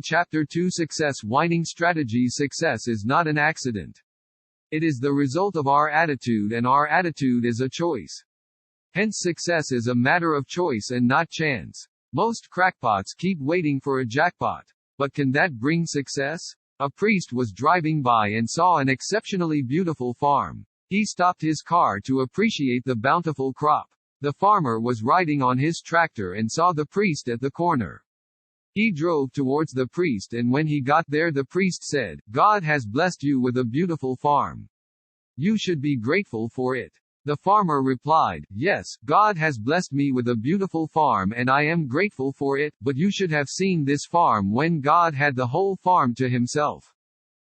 Chapter 2 Success Winning Strategies. Success is not an accident. It is the result of our attitude, and our attitude is a choice. Hence, success is a matter of choice and not chance. Most crackpots keep waiting for a jackpot. But can that bring success? A priest was driving by and saw an exceptionally beautiful farm. He stopped his car to appreciate the bountiful crop. The farmer was riding on his tractor and saw the priest at the corner. He drove towards the priest, and when he got there, the priest said, "God has blessed you with a beautiful farm. You should be grateful for it." The farmer replied, "Yes, God has blessed me with a beautiful farm and I am grateful for it, but you should have seen this farm when God had the whole farm to himself.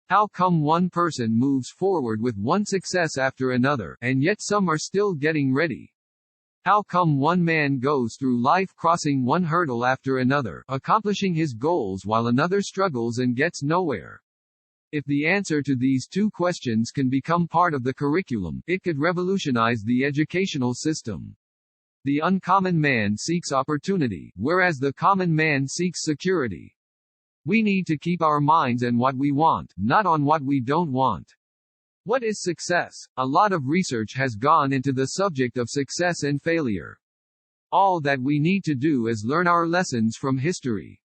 How come one person moves forward with one success after another, and yet some are still getting ready? How come one man goes through life crossing one hurdle after another, accomplishing his goals, while another struggles and gets nowhere?" If the answer to these two questions can become part of the curriculum, it could revolutionize the educational system. The uncommon man seeks opportunity, whereas the common man seeks security. We need to keep our minds on what we want, not on what we don't want. What is success? A lot of research has gone into the subject of success and failure. All that we need to do is learn our lessons from history.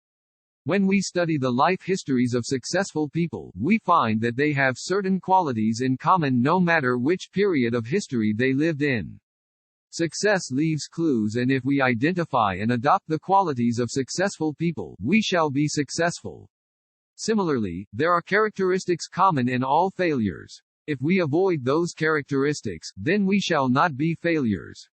When we study the life histories of successful people, we find that they have certain qualities in common no matter which period of history they lived in. Success leaves clues, and if we identify and adopt the qualities of successful people, we shall be successful. Similarly, there are characteristics common in all failures. If we avoid those characteristics, then we shall not be failures.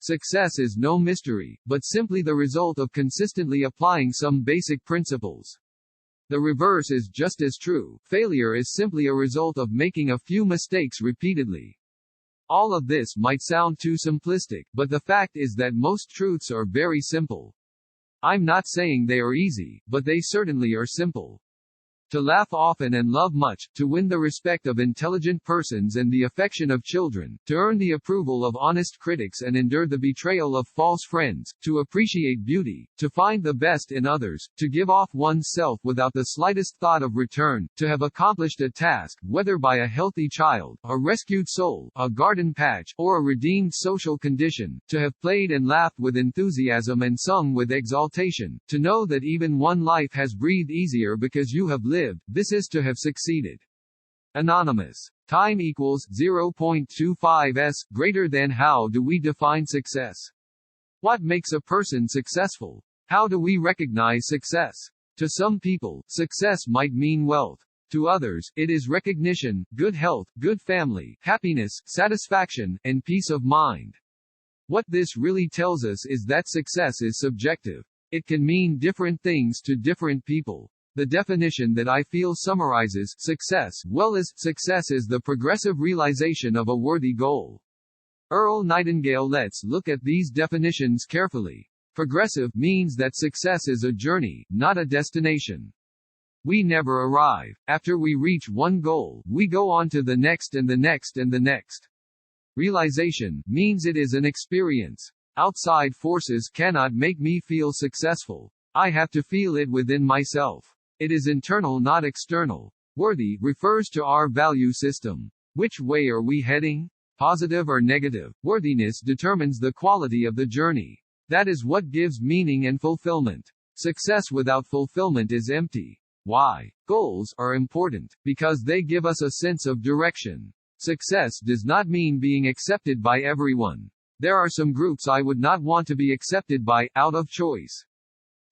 Success is no mystery, but simply the result of consistently applying some basic principles. The reverse is just as true. Failure is simply a result of making a few mistakes repeatedly. All of this might sound too simplistic, but the fact is that most truths are very simple. I'm not saying they are easy, but they certainly are simple. To laugh often and love much, to win the respect of intelligent persons and the affection of children, to earn the approval of honest critics and endure the betrayal of false friends, to appreciate beauty, to find the best in others, to give off one's self without the slightest thought of return, to have accomplished a task, whether by a healthy child, a rescued soul, a garden patch, or a redeemed social condition, to have played and laughed with enthusiasm and sung with exaltation, to know that even one life has breathed easier because you have lived. This is to have succeeded. Anonymous. Time equals 0.25s greater than. How do we define success? What makes a person successful? How do we recognize success? To some people, success might mean wealth. To others, it is recognition, good health, good family, happiness, satisfaction, and peace of mind. What this really tells us is that success is subjective. It can mean different things to different people. The definition that I feel summarizes success well is, success is the progressive realization of a worthy goal. Earl Nightingale. Let's look at these definitions carefully. Progressive means that success is a journey, not a destination. We never arrive. After we reach one goal, we go on to the next and the next and the next. Realization means it is an experience. Outside forces cannot make me feel successful. I have to feel it within myself. It is internal, not external. Worthy refers to our value system. Which way are we heading? Positive or negative? Worthiness determines the quality of the journey. That is what gives meaning and fulfillment. Success without fulfillment is empty. Why? Goals are important because they give us a sense of direction. Success does not mean being accepted by everyone. There are some groups I would not want to be accepted by, out of choice.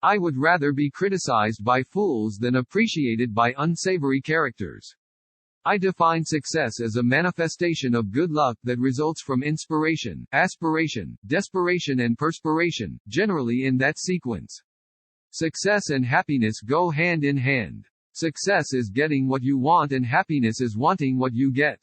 I would rather be criticized by fools than appreciated by unsavory characters. I define success as a manifestation of good luck that results from inspiration, aspiration, desperation and perspiration, generally in that sequence. Success and happiness go hand in hand. Success is getting what you want and happiness is wanting what you get.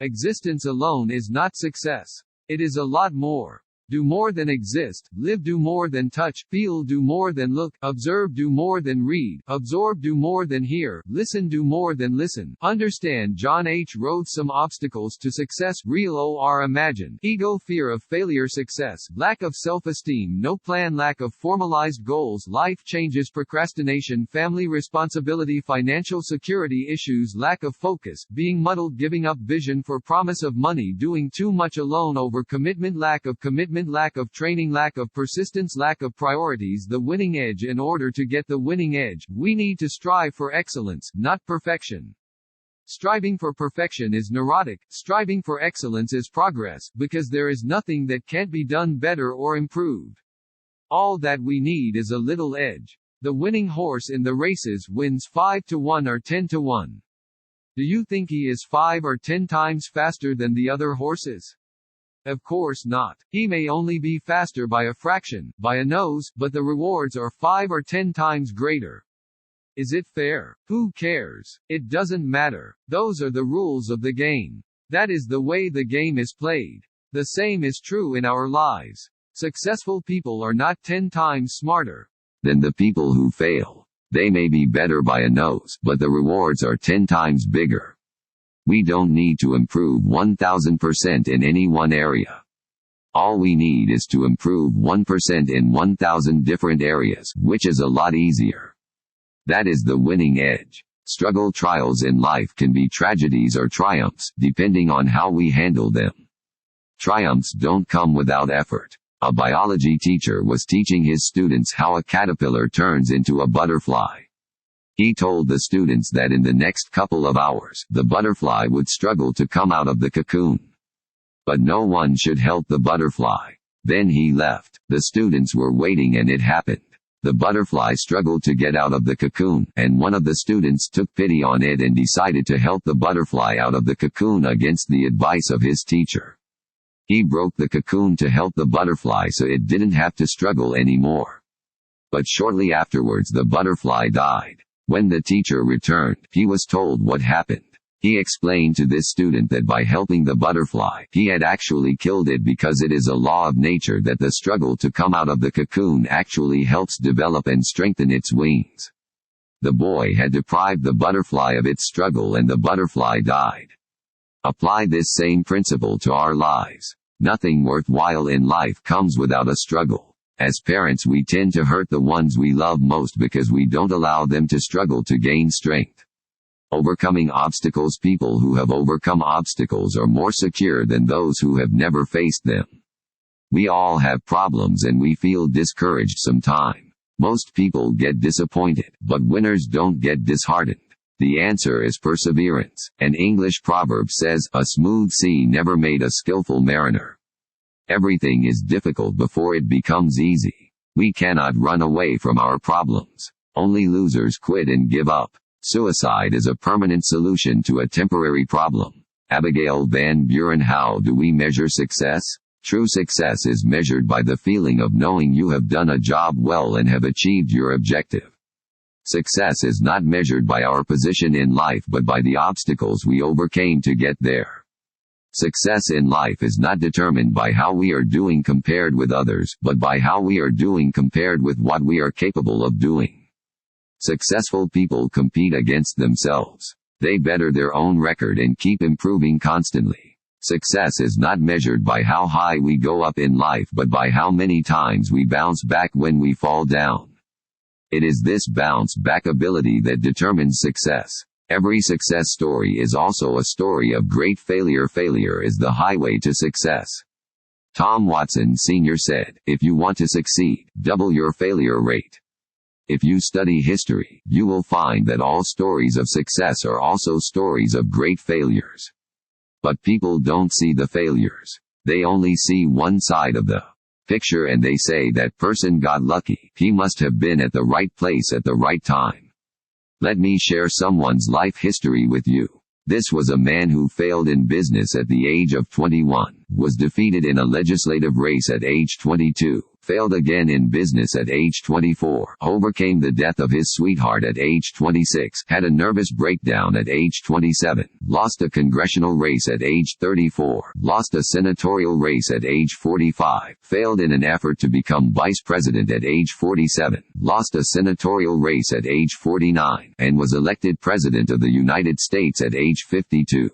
Existence alone is not success. It is a lot more. Do more than exist, live do more than touch, feel do more than look, observe do more than read, absorb do more than hear, listen do more than listen, understand. John H. Rhodes. Some obstacles to success: real or imagined, ego, fear of failure, success, lack of self-esteem, no plan, lack of formalized goals, life changes, procrastination, family responsibility, financial security issues, lack of focus, being muddled, giving up vision for promise of money, doing too much alone, over commitment, lack of commitment, lack of training, lack of persistence, lack of priorities. The winning edge. In order to get the winning edge, we need to strive for excellence, not perfection. Striving for perfection is neurotic, striving for excellence is progress, because there is nothing that can't be done better or improved. All that we need is a little edge. The winning horse in the races wins 5-1 or 10-1. Do you think he is 5 or 10 times faster than the other horses? Of course not. He may only be faster by a fraction, by a nose, but the rewards are 5 or 10 times greater. Is it fair? Who cares? It doesn't matter. Those are the rules of the game. That is the way the game is played. The same is true in our lives. Successful people are not 10 times smarter than the people who fail. They may be better by a nose, but the rewards are 10 times bigger. We don't need to improve 1000% in any one area. All we need is to improve 1% in 1000 different areas, which is a lot easier. That is the winning edge. Struggle trials in life can be tragedies or triumphs, depending on how we handle them. Triumphs don't come without effort. A biology teacher was teaching his students how a caterpillar turns into a butterfly. He told the students that in the next couple of hours, the butterfly would struggle to come out of the cocoon. But no one should help the butterfly. Then he left. The students were waiting and it happened. The butterfly struggled to get out of the cocoon, and one of the students took pity on it and decided to help the butterfly out of the cocoon against the advice of his teacher. He broke the cocoon to help the butterfly so it didn't have to struggle anymore. But shortly afterwards the butterfly died. When the teacher returned, he was told what happened. He explained to this student that by helping the butterfly, he had actually killed it, because it is a law of nature that the struggle to come out of the cocoon actually helps develop and strengthen its wings. The boy had deprived the butterfly of its struggle and the butterfly died. Apply this same principle to our lives. Nothing worthwhile in life comes without a struggle. As parents, we tend to hurt the ones we love most because we don't allow them to struggle to gain strength. Overcoming obstacles. People who have overcome obstacles are more secure than those who have never faced them. We all have problems and we feel discouraged sometime. Most people get disappointed, but winners don't get disheartened. The answer is perseverance. An English proverb says, "A smooth sea never made a skillful mariner." Everything is difficult before it becomes easy. We cannot run away from our problems. Only losers quit and give up. Suicide is a permanent solution to a temporary problem. Abigail Van Buren. How do we measure success? True success is measured by the feeling of knowing you have done a job well and have achieved your objective. Success is not measured by our position in life but by the obstacles we overcame to get there. Success in life is not determined by how we are doing compared with others, but by how we are doing compared with what we are capable of doing. Successful people compete against themselves. They better their own record and keep improving constantly. Success is not measured by how high we go up in life but by how many times we bounce back when we fall down. It is this bounce back ability that determines success. Every success story is also a story of great failure. Failure is the highway to success. Tom Watson Sr. said, "If you want to succeed, double your failure rate." If you study history, you will find that all stories of success are also stories of great failures. But people don't see the failures. They only see one side of the picture and they say that person got lucky. He must have been at the right place at the right time. Let me share someone's life history with you. This was a man who failed in business at the age of 21, was defeated in a legislative race at age 22, Failed again in business at age 24. Overcame the death of his sweetheart at age 26. Had a nervous breakdown at age 27. Lost a congressional race at age 34. Lost a senatorial race at age 45. Failed in an effort to become vice president at age 47. Lost a senatorial race at age 49. And was elected president of the United States at age 52.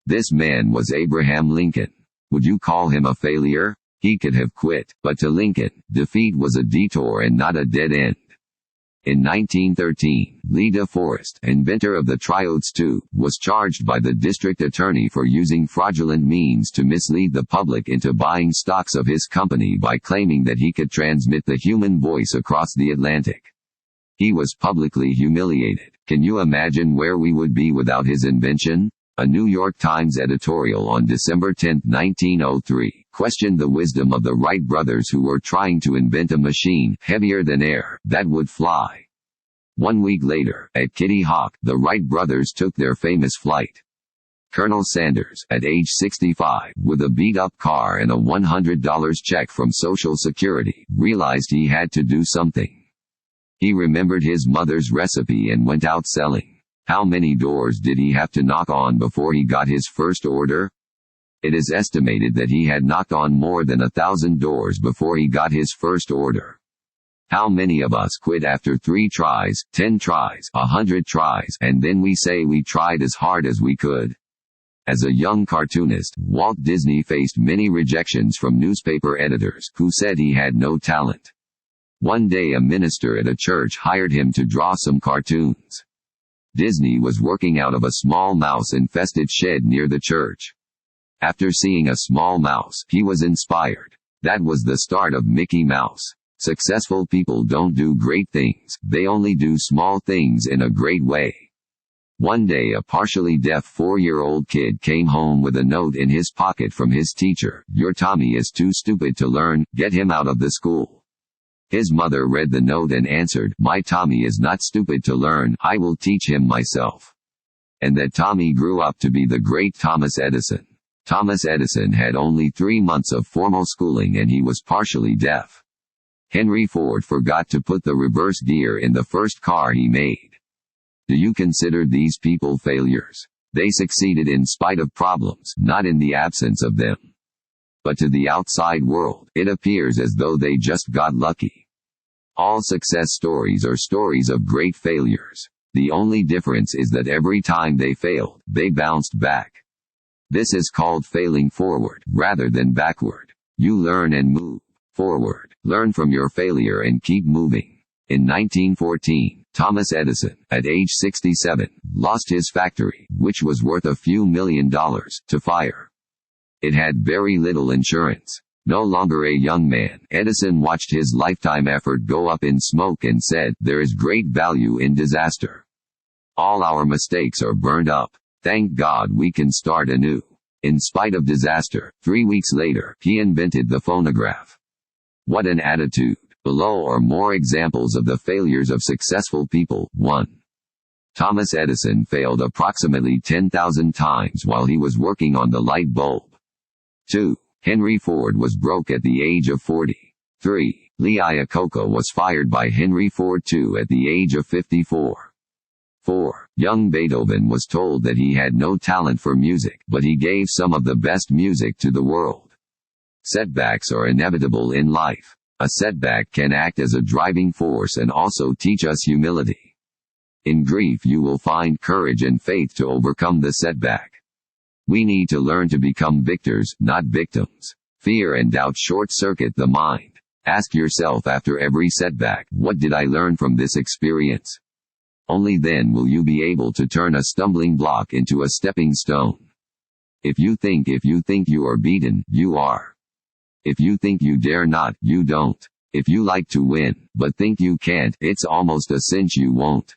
This man was Abraham Lincoln. Would you call him a failure? He could have quit, but to Lincoln, defeat was a detour and not a dead end. In 1913, Lee De Forest, inventor of the triodes tube, was charged by the district attorney for using fraudulent means to mislead the public into buying stocks of his company by claiming that he could transmit the human voice across the Atlantic. He was publicly humiliated. Can you imagine where we would be without his invention? A New York Times editorial on December 10, 1903, questioned the wisdom of the Wright brothers who were trying to invent a machine, heavier than air, that would fly. 1 week later, at Kitty Hawk, the Wright brothers took their famous flight. Colonel Sanders, at age 65, with a beat-up car and a $100 check from Social Security, realized he had to do something. He remembered his mother's recipe and went out selling. How many doors did he have to knock on before he got his first order? It is estimated that he had knocked on more than 1,000 doors before he got his first order. How many of us quit after 3 tries, 10 tries, 100 tries, and then we say we tried as hard as we could? As a young cartoonist, Walt Disney faced many rejections from newspaper editors, who said he had no talent. One day a minister at a church hired him to draw some cartoons. Disney was working out of a small mouse-infested shed near the church. After seeing a small mouse, he was inspired. That was the start of Mickey Mouse. Successful people don't do great things, they only do small things in a great way. One day a partially deaf 4-year-old kid came home with a note in his pocket from his teacher. Your Tommy is too stupid to learn, get him out of the school. His mother read the note and answered, my Tommy is not stupid to learn, I will teach him myself. And that Tommy grew up to be the great Thomas Edison. Thomas Edison had only 3 months of formal schooling and he was partially deaf. Henry Ford forgot to put the reverse gear in the first car he made. Do you consider these people failures? They succeeded in spite of problems, not in the absence of them. But to the outside world, it appears as though they just got lucky. All success stories are stories of great failures. The only difference is that every time they failed, they bounced back. This is called failing forward, rather than backward. You learn and move forward. Learn from your failure and keep moving. In 1914, Thomas Edison, at age 67, lost his factory, which was worth a few $1 million, to fire. It had very little insurance. No longer a young man, Edison watched his lifetime effort go up in smoke and said, there is great value in disaster. All our mistakes are burned up. Thank God we can start anew. In spite of disaster, 3 weeks later, he invented the phonograph. What an attitude. Below are more examples of the failures of successful people. 1. Thomas Edison failed approximately 10,000 times while he was working on the light bulb. 2. Henry Ford was broke at the age of 40. 3. Lee Iacocca was fired by Henry Ford II at the age of 54. 4. Young Beethoven was told that he had no talent for music, but he gave some of the best music to the world. Setbacks are inevitable in life. A setback can act as a driving force and also teach us humility. In grief you will find courage and faith to overcome the setback. We need to learn to become victors, not victims. Fear and doubt short-circuit the mind. Ask yourself after every setback, what did I learn from this experience? Only then will you be able to turn a stumbling block into a stepping stone. If you think you are beaten, you are. If you think you dare not, you don't. If you like to win, but think you can't, it's almost a cinch you won't.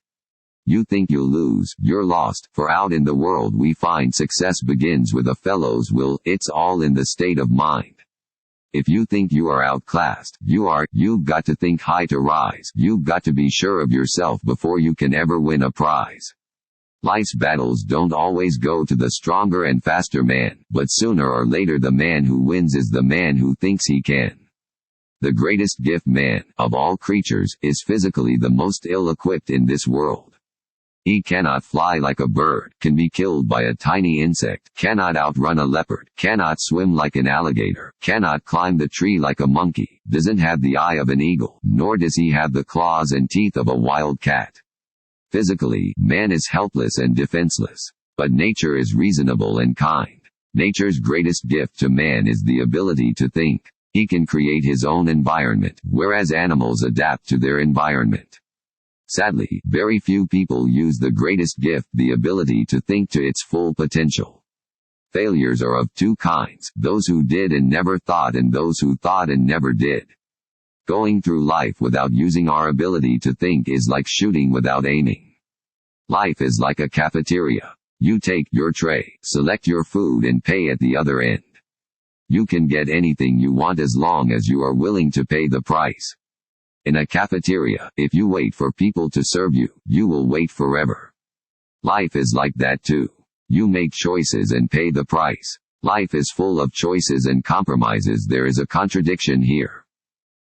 You think you'll lose, you're lost, for out in the world we find success begins with a fellow's will, it's all in the state of mind. If you think you are outclassed, you've got to think high to rise, you've got to be sure of yourself before you can ever win a prize. Life's battles don't always go to the stronger and faster man, but sooner or later the man who wins is the man who thinks he can. The greatest gift man, of all creatures, is physically the most ill-equipped in this world. He cannot fly like a bird, can be killed by a tiny insect, cannot outrun a leopard, cannot swim like an alligator, cannot climb the tree like a monkey, doesn't have the eye of an eagle, nor does he have the claws and teeth of a wild cat. Physically, man is helpless and defenseless. But nature is reasonable and kind. Nature's greatest gift to man is the ability to think. He can create his own environment, whereas animals adapt to their environment. Sadly, very few people use the greatest gift, the ability to think, to its full potential. Failures are of two kinds, those who did and never thought, and those who thought and never did. Going through life without using our ability to think is like shooting without aiming. Life is like a cafeteria. You take your tray, select your food, and pay at the other end. You can get anything you want as long as you are willing to pay the price. In a cafeteria, if you wait for people to serve you, you will wait forever. Life is like that too. You make choices and pay the price. Life is full of choices and compromises. There is a contradiction here.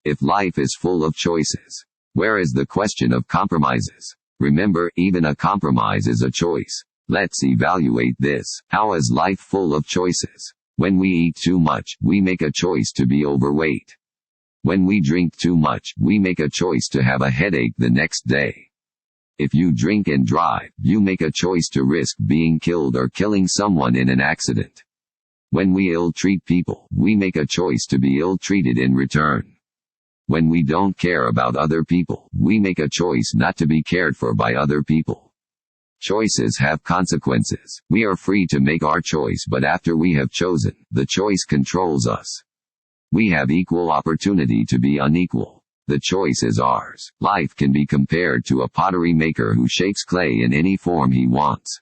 If life is full of choices, where is the question of compromises? Remember, even a compromise is a choice. Let's evaluate this. How is life full of choices? When we eat too much, we make a choice to be overweight. When we drink too much, we make a choice to have a headache the next day. If you drink and drive, you make a choice to risk being killed or killing someone in an accident. When we ill-treat people, we make a choice to be ill-treated in return. When we don't care about other people, we make a choice not to be cared for by other people. Choices have consequences. We are free to make our choice, but after we have chosen, the choice controls us. We have equal opportunity to be unequal. The choice is ours. Life can be compared to a pottery maker who shapes clay in any form he wants.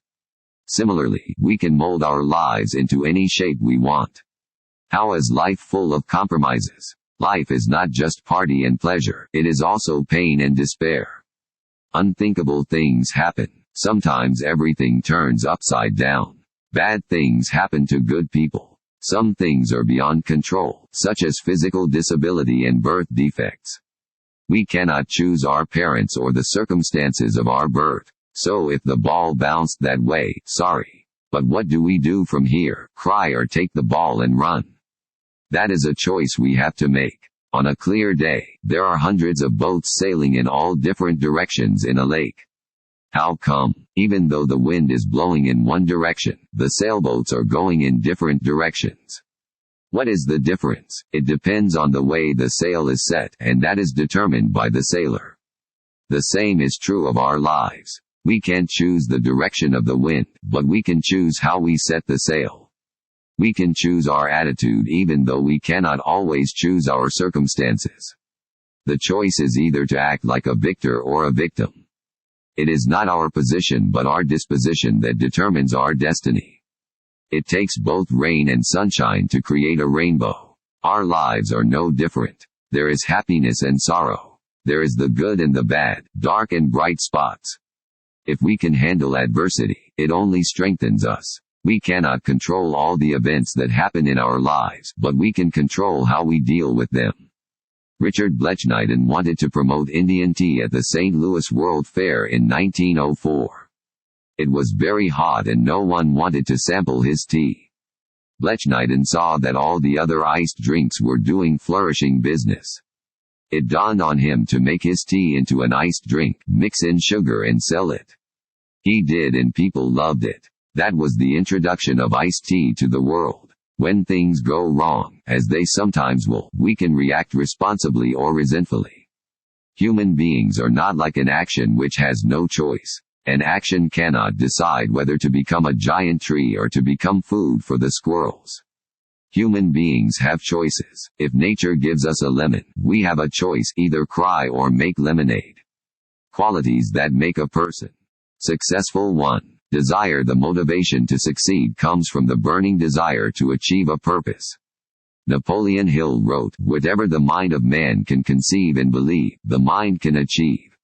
Similarly, we can mold our lives into any shape we want. How is life full of compromises? Life is not just party and pleasure, it is also pain and despair. Unthinkable things happen. Sometimes everything turns upside down. Bad things happen to good people. Some things are beyond control, such as physical disability and birth defects. We cannot choose our parents or the circumstances of our birth. So if the ball bounced that way, sorry. But what do we do from here? Cry or take the ball and run? That is a choice we have to make. On a clear day, there are hundreds of boats sailing in all different directions in a lake. How come? Even though the wind is blowing in one direction, the sailboats are going in different directions. What is the difference? It depends on the way the sail is set, and that is determined by the sailor. The same is true of our lives. We can't choose the direction of the wind, but we can choose how we set the sail. We can choose our attitude even though we cannot always choose our circumstances. The choice is either to act like a victor or a victim. It is not our position but our disposition that determines our destiny. It takes both rain and sunshine to create a rainbow. Our lives are no different. There is happiness and sorrow. There is the good and the bad, dark and bright spots. If we can handle adversity, it only strengthens us. We cannot control all the events that happen in our lives, but we can control how we deal with them. Richard Blechnieden wanted to promote Indian tea at the St. Louis World Fair in 1904. It was very hot and no one wanted to sample his tea. Blechnieden saw that all the other iced drinks were doing flourishing business. It dawned on him to make his tea into an iced drink, mix in sugar and sell it. He did, and people loved it. That was the introduction of iced tea to the world. When things go wrong, as they sometimes will, we can react responsibly or resentfully. Human beings are not like an action which has no choice. An action cannot decide whether to become a giant tree or to become food for the squirrels. Human beings have choices. If nature gives us a lemon, we have a choice, either cry or make lemonade. Qualities that make a person successful. 1. Desire. The motivation to succeed comes from the burning desire to achieve a purpose. Napoleon Hill wrote, "Whatever the mind of man can conceive and believe, the mind can achieve."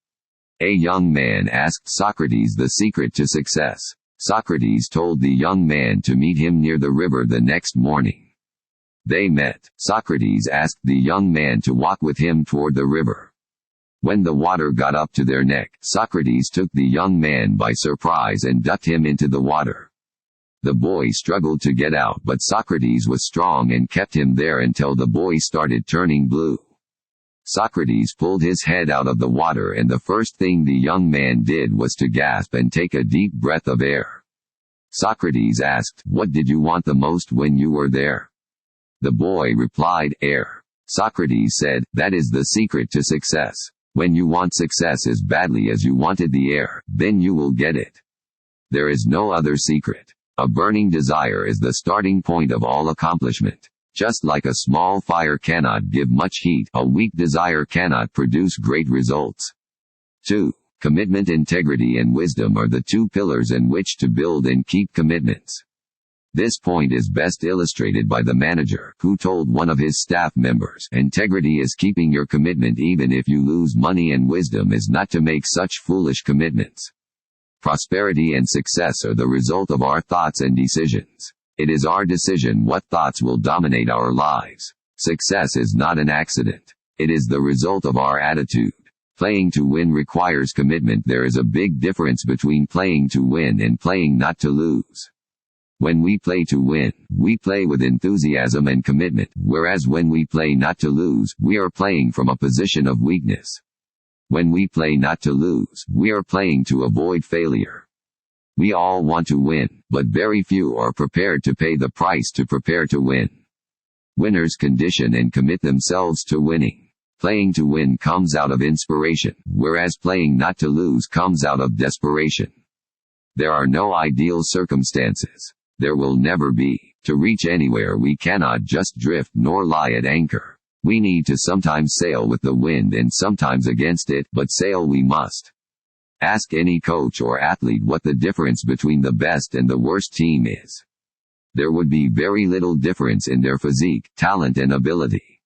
A young man asked Socrates the secret to success. Socrates told the young man to meet him near the river the next morning. They met. Socrates asked the young man to walk with him toward the river. When the water got up to their neck, Socrates took the young man by surprise and ducked him into the water. The boy struggled to get out, but Socrates was strong and kept him there until the boy started turning blue. Socrates pulled his head out of the water, and the first thing the young man did was to gasp and take a deep breath of air. Socrates asked, "What did you want the most when you were there?" The boy replied, "Air." Socrates said, "That is the secret to success. When you want success as badly as you wanted the air, then you will get it. There is no other secret. A burning desire is the starting point of all accomplishment. Just like a small fire cannot give much heat, a weak desire cannot produce great results." 2. Commitment, integrity, and wisdom are the two pillars in which to build and keep commitments. This point is best illustrated by the manager, who told one of his staff members, "Integrity is keeping your commitment even if you lose money, and wisdom is not to make such foolish commitments." Prosperity and success are the result of our thoughts and decisions. It is our decision what thoughts will dominate our lives. Success is not an accident. It is the result of our attitude. Playing to win requires commitment. There is a big difference between playing to win and playing not to lose. When we play to win, we play with enthusiasm and commitment, whereas when we play not to lose, we are playing from a position of weakness. When we play not to lose, we are playing to avoid failure. We all want to win, but very few are prepared to pay the price to prepare to win. Winners condition and commit themselves to winning. Playing to win comes out of inspiration, whereas playing not to lose comes out of desperation. There are no ideal circumstances. There will never be. To reach anywhere, we cannot just drift nor lie at anchor. We need to sometimes sail with the wind and sometimes against it, but sail we must. Ask any coach or athlete what the difference between the best and the worst team is. There would be very little difference in their physique, talent, and ability.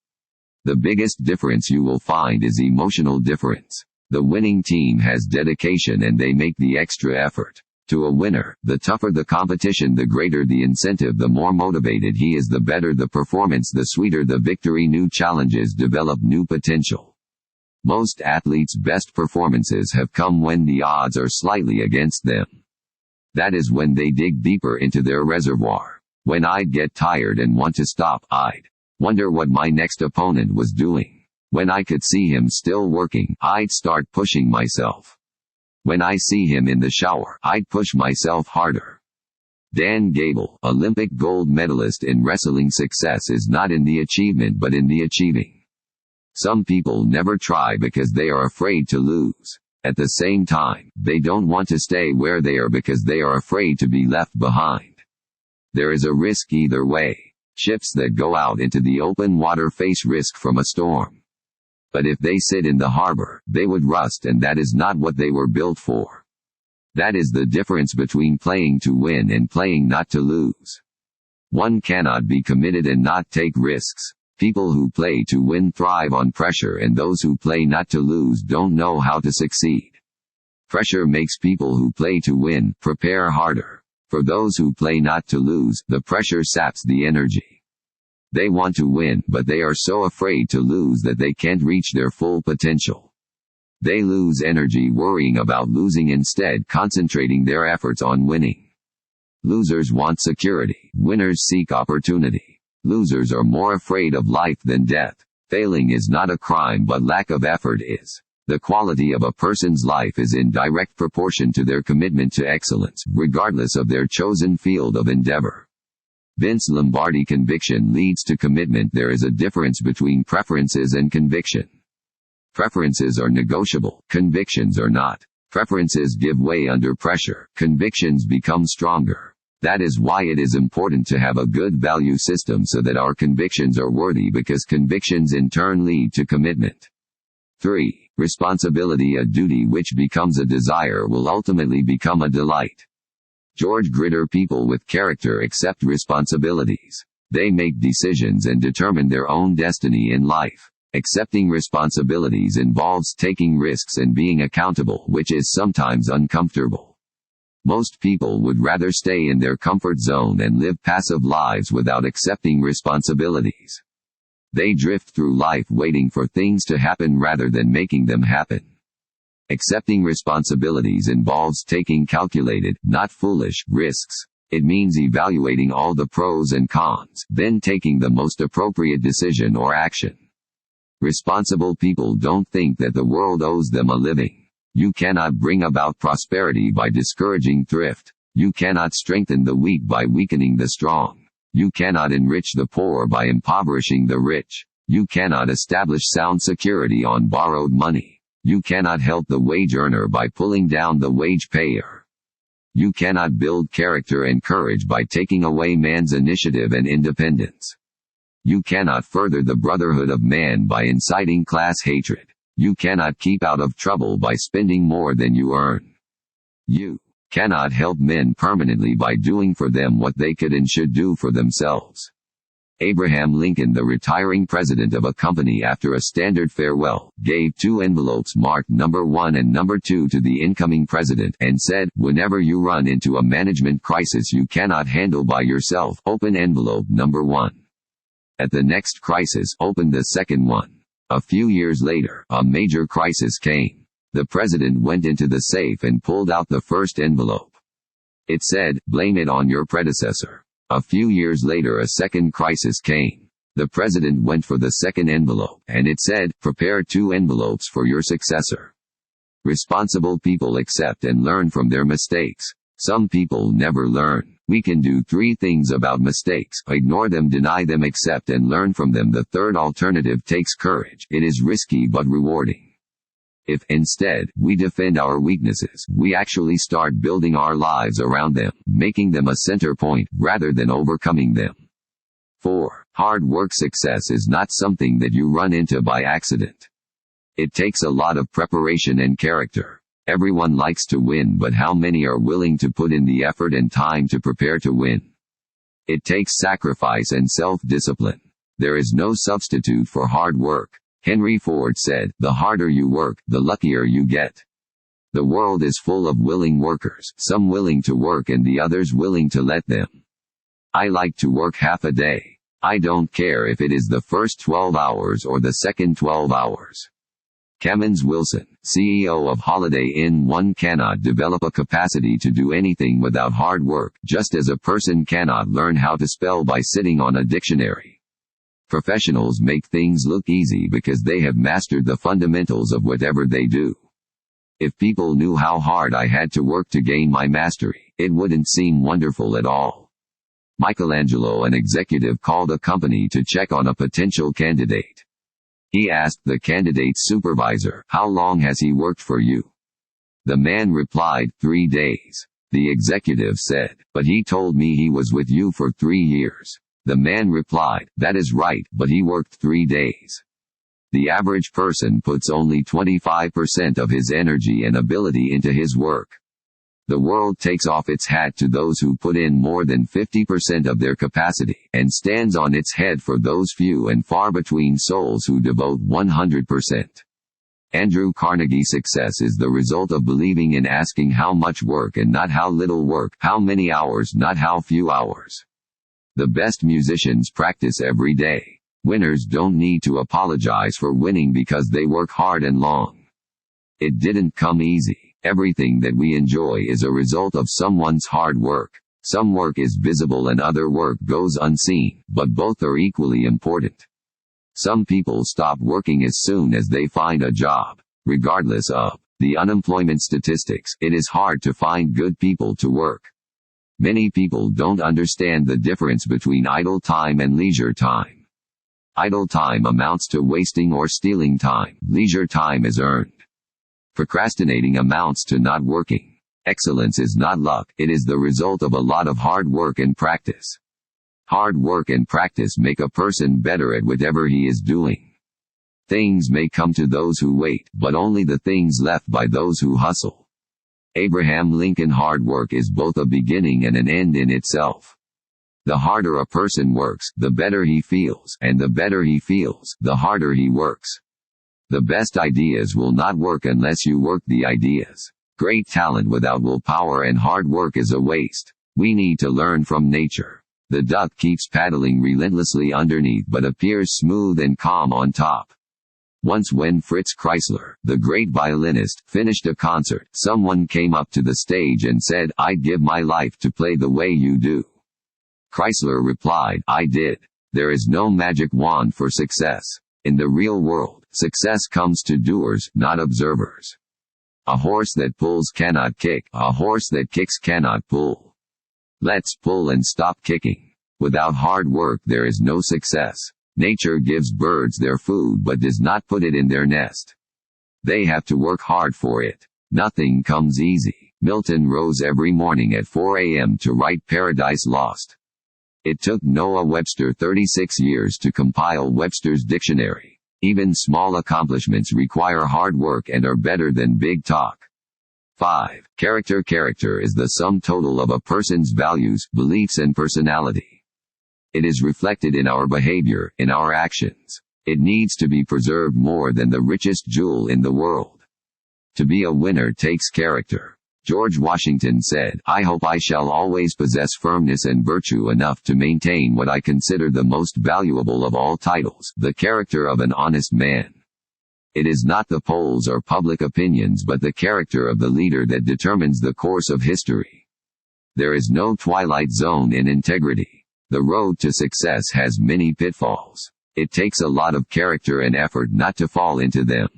The biggest difference you will find is emotional difference. The winning team has dedication and they make the extra effort. To a winner, the tougher the competition, the greater the incentive, the more motivated he is, the better the performance, the sweeter the victory. New challenges develop new potential. Most athletes' best performances have come when the odds are slightly against them. That is when they dig deeper into their reservoir. When I'd get tired and want to stop, I'd wonder what my next opponent was doing. When I could see him still working, I'd start pushing myself. When I see him in the shower, I'd push myself harder. Dan Gable, Olympic gold medalist in wrestling. Success is not in the achievement but in the achieving. Some people never try because they are afraid to lose. At the same time, they don't want to stay where they are because they are afraid to be left behind. There is a risk either way. Ships that go out into the open water face risk from a storm. But if they sit in the harbor, they would rust, and that is not what they were built for. That is the difference between playing to win and playing not to lose. One cannot be committed and not take risks. People who play to win thrive on pressure, and those who play not to lose don't know how to succeed. Pressure makes people who play to win prepare harder. For those who play not to lose, the pressure saps the energy. They want to win, but they are so afraid to lose that they can't reach their full potential. They lose energy worrying about losing, instead concentrating their efforts on winning. Losers want security. Winners seek opportunity. Losers are more afraid of life than death. Failing is not a crime, but lack of effort is. The quality of a person's life is in direct proportion to their commitment to excellence, regardless of their chosen field of endeavor. Vince Lombardi. Conviction leads to commitment. There is a difference between preferences and conviction. Preferences are negotiable, convictions are not. Preferences give way under pressure, convictions become stronger. That is why it is important to have a good value system so that our convictions are worthy, because convictions in turn lead to commitment. 3. Responsibility. A duty which becomes a desire will ultimately become a delight. George Gritter. People with character accept responsibilities. They make decisions and determine their own destiny in life. Accepting responsibilities involves taking risks and being accountable, which is sometimes uncomfortable. Most people would rather stay in their comfort zone and live passive lives without accepting responsibilities. They drift through life waiting for things to happen rather than making them happen. Accepting responsibilities involves taking calculated, not foolish, risks. It means evaluating all the pros and cons, then taking the most appropriate decision or action. Responsible people don't think that the world owes them a living. You cannot bring about prosperity by discouraging thrift. You cannot strengthen the weak by weakening the strong. You cannot enrich the poor by impoverishing the rich. You cannot establish sound security on borrowed money. You cannot help the wage earner by pulling down the wage payer. You cannot build character and courage by taking away man's initiative and independence. You cannot further the brotherhood of man by inciting class hatred. You cannot keep out of trouble by spending more than you earn. You cannot help men permanently by doing for them what they could and should do for themselves. Abraham Lincoln, the retiring president of a company, after a standard farewell, gave 2 envelopes marked number 1 and number 2 to the incoming president, and said, "Whenever you run into a management crisis you cannot handle by yourself, open envelope number 1. At the next crisis, open the second one." A few years later, a major crisis came. The president went into the safe and pulled out the first envelope. It said, "Blame it on your predecessor." A few years later, a second crisis came. The president went for the second envelope, and it said, "Prepare 2 envelopes for your successor." Responsible people accept and learn from their mistakes. Some people never learn. We can do 3 things about mistakes: ignore them, deny them, accept and learn from them. The third alternative takes courage. It is risky but rewarding. If, instead, we defend our weaknesses, we actually start building our lives around them, making them a center point, rather than overcoming them. 4. Hard work. Success is not something that you run into by accident. It takes a lot of preparation and character. Everyone likes to win, but how many are willing to put in the effort and time to prepare to win? It takes sacrifice and self-discipline. There is no substitute for hard work. Henry Ford said, "The harder you work, the luckier you get." The world is full of willing workers, some willing to work and the others willing to let them. I like to work half a day. I don't care if it is the first 12 hours or the second 12 hours. Kamens Wilson, CEO of Holiday Inn. One cannot develop a capacity to do anything without hard work, just as a person cannot learn how to spell by sitting on a dictionary. Professionals make things look easy because they have mastered the fundamentals of whatever they do. If people knew how hard I had to work to gain my mastery, it wouldn't seem wonderful at all. Michelangelo, an executive, called a company to check on a potential candidate. He asked the candidate's supervisor, "How long has he worked for you?" The man replied, 3 days. The executive said, "But he told me he was with you for 3 years. The man replied, "That is right, but he worked 3 days." The average person puts only 25% of his energy and ability into his work. The world takes off its hat to those who put in more than 50% of their capacity, and stands on its head for those few and far between souls who devote 100%. Andrew Carnegie. Success is the result of believing in asking how much work and not how little work, how many hours, not how few hours. The best musicians practice every day. Winners don't need to apologize for winning because they work hard and long. It didn't come easy. Everything that we enjoy is a result of someone's hard work. Some work is visible and other work goes unseen, but both are equally important. Some people stop working as soon as they find a job. Regardless of the unemployment statistics, it is hard to find good people to work. Many people don't understand the difference between idle time and leisure time. Idle time amounts to wasting or stealing time. Leisure time is earned. Procrastinating amounts to not working. Excellence is not luck, it is the result of a lot of hard work and practice. Hard work and practice make a person better at whatever he is doing. Things may come to those who wait, but only the things left by those who hustle. Abraham Lincoln. Hard work is both a beginning and an end in itself. The harder a person works, the better he feels, and the better he feels, the harder he works. The best ideas will not work unless you work the ideas. Great talent without willpower and hard work is a waste. We need to learn from nature. The duck keeps paddling relentlessly underneath but appears smooth and calm on top. Once when Fritz Kreisler, the great violinist, finished a concert, someone came up to the stage and said, "I'd give my life to play the way you do." Kreisler replied, "I did. There is no magic wand for success. In the real world, success comes to doers, not observers. A horse that pulls cannot kick, a horse that kicks cannot pull. Let's pull and stop kicking. Without hard work there is no success. Nature gives birds their food but does not put it in their nest. They have to work hard for it. Nothing comes easy." Milton rose every morning at 4 a.m. to write Paradise Lost. It took Noah Webster 36 years to compile Webster's dictionary. Even small accomplishments require hard work and are better than big talk. 5. Character. Character is the sum total of a person's values, beliefs and personality. It is reflected in our behavior, in our actions. It needs to be preserved more than the richest jewel in the world. To be a winner takes character. George Washington said, "I hope I shall always possess firmness and virtue enough to maintain what I consider the most valuable of all titles, the character of an honest man." It is not the polls or public opinions but the character of the leader that determines the course of history. There is no twilight zone in integrity. The road to success has many pitfalls. It takes a lot of character and effort not to fall into them.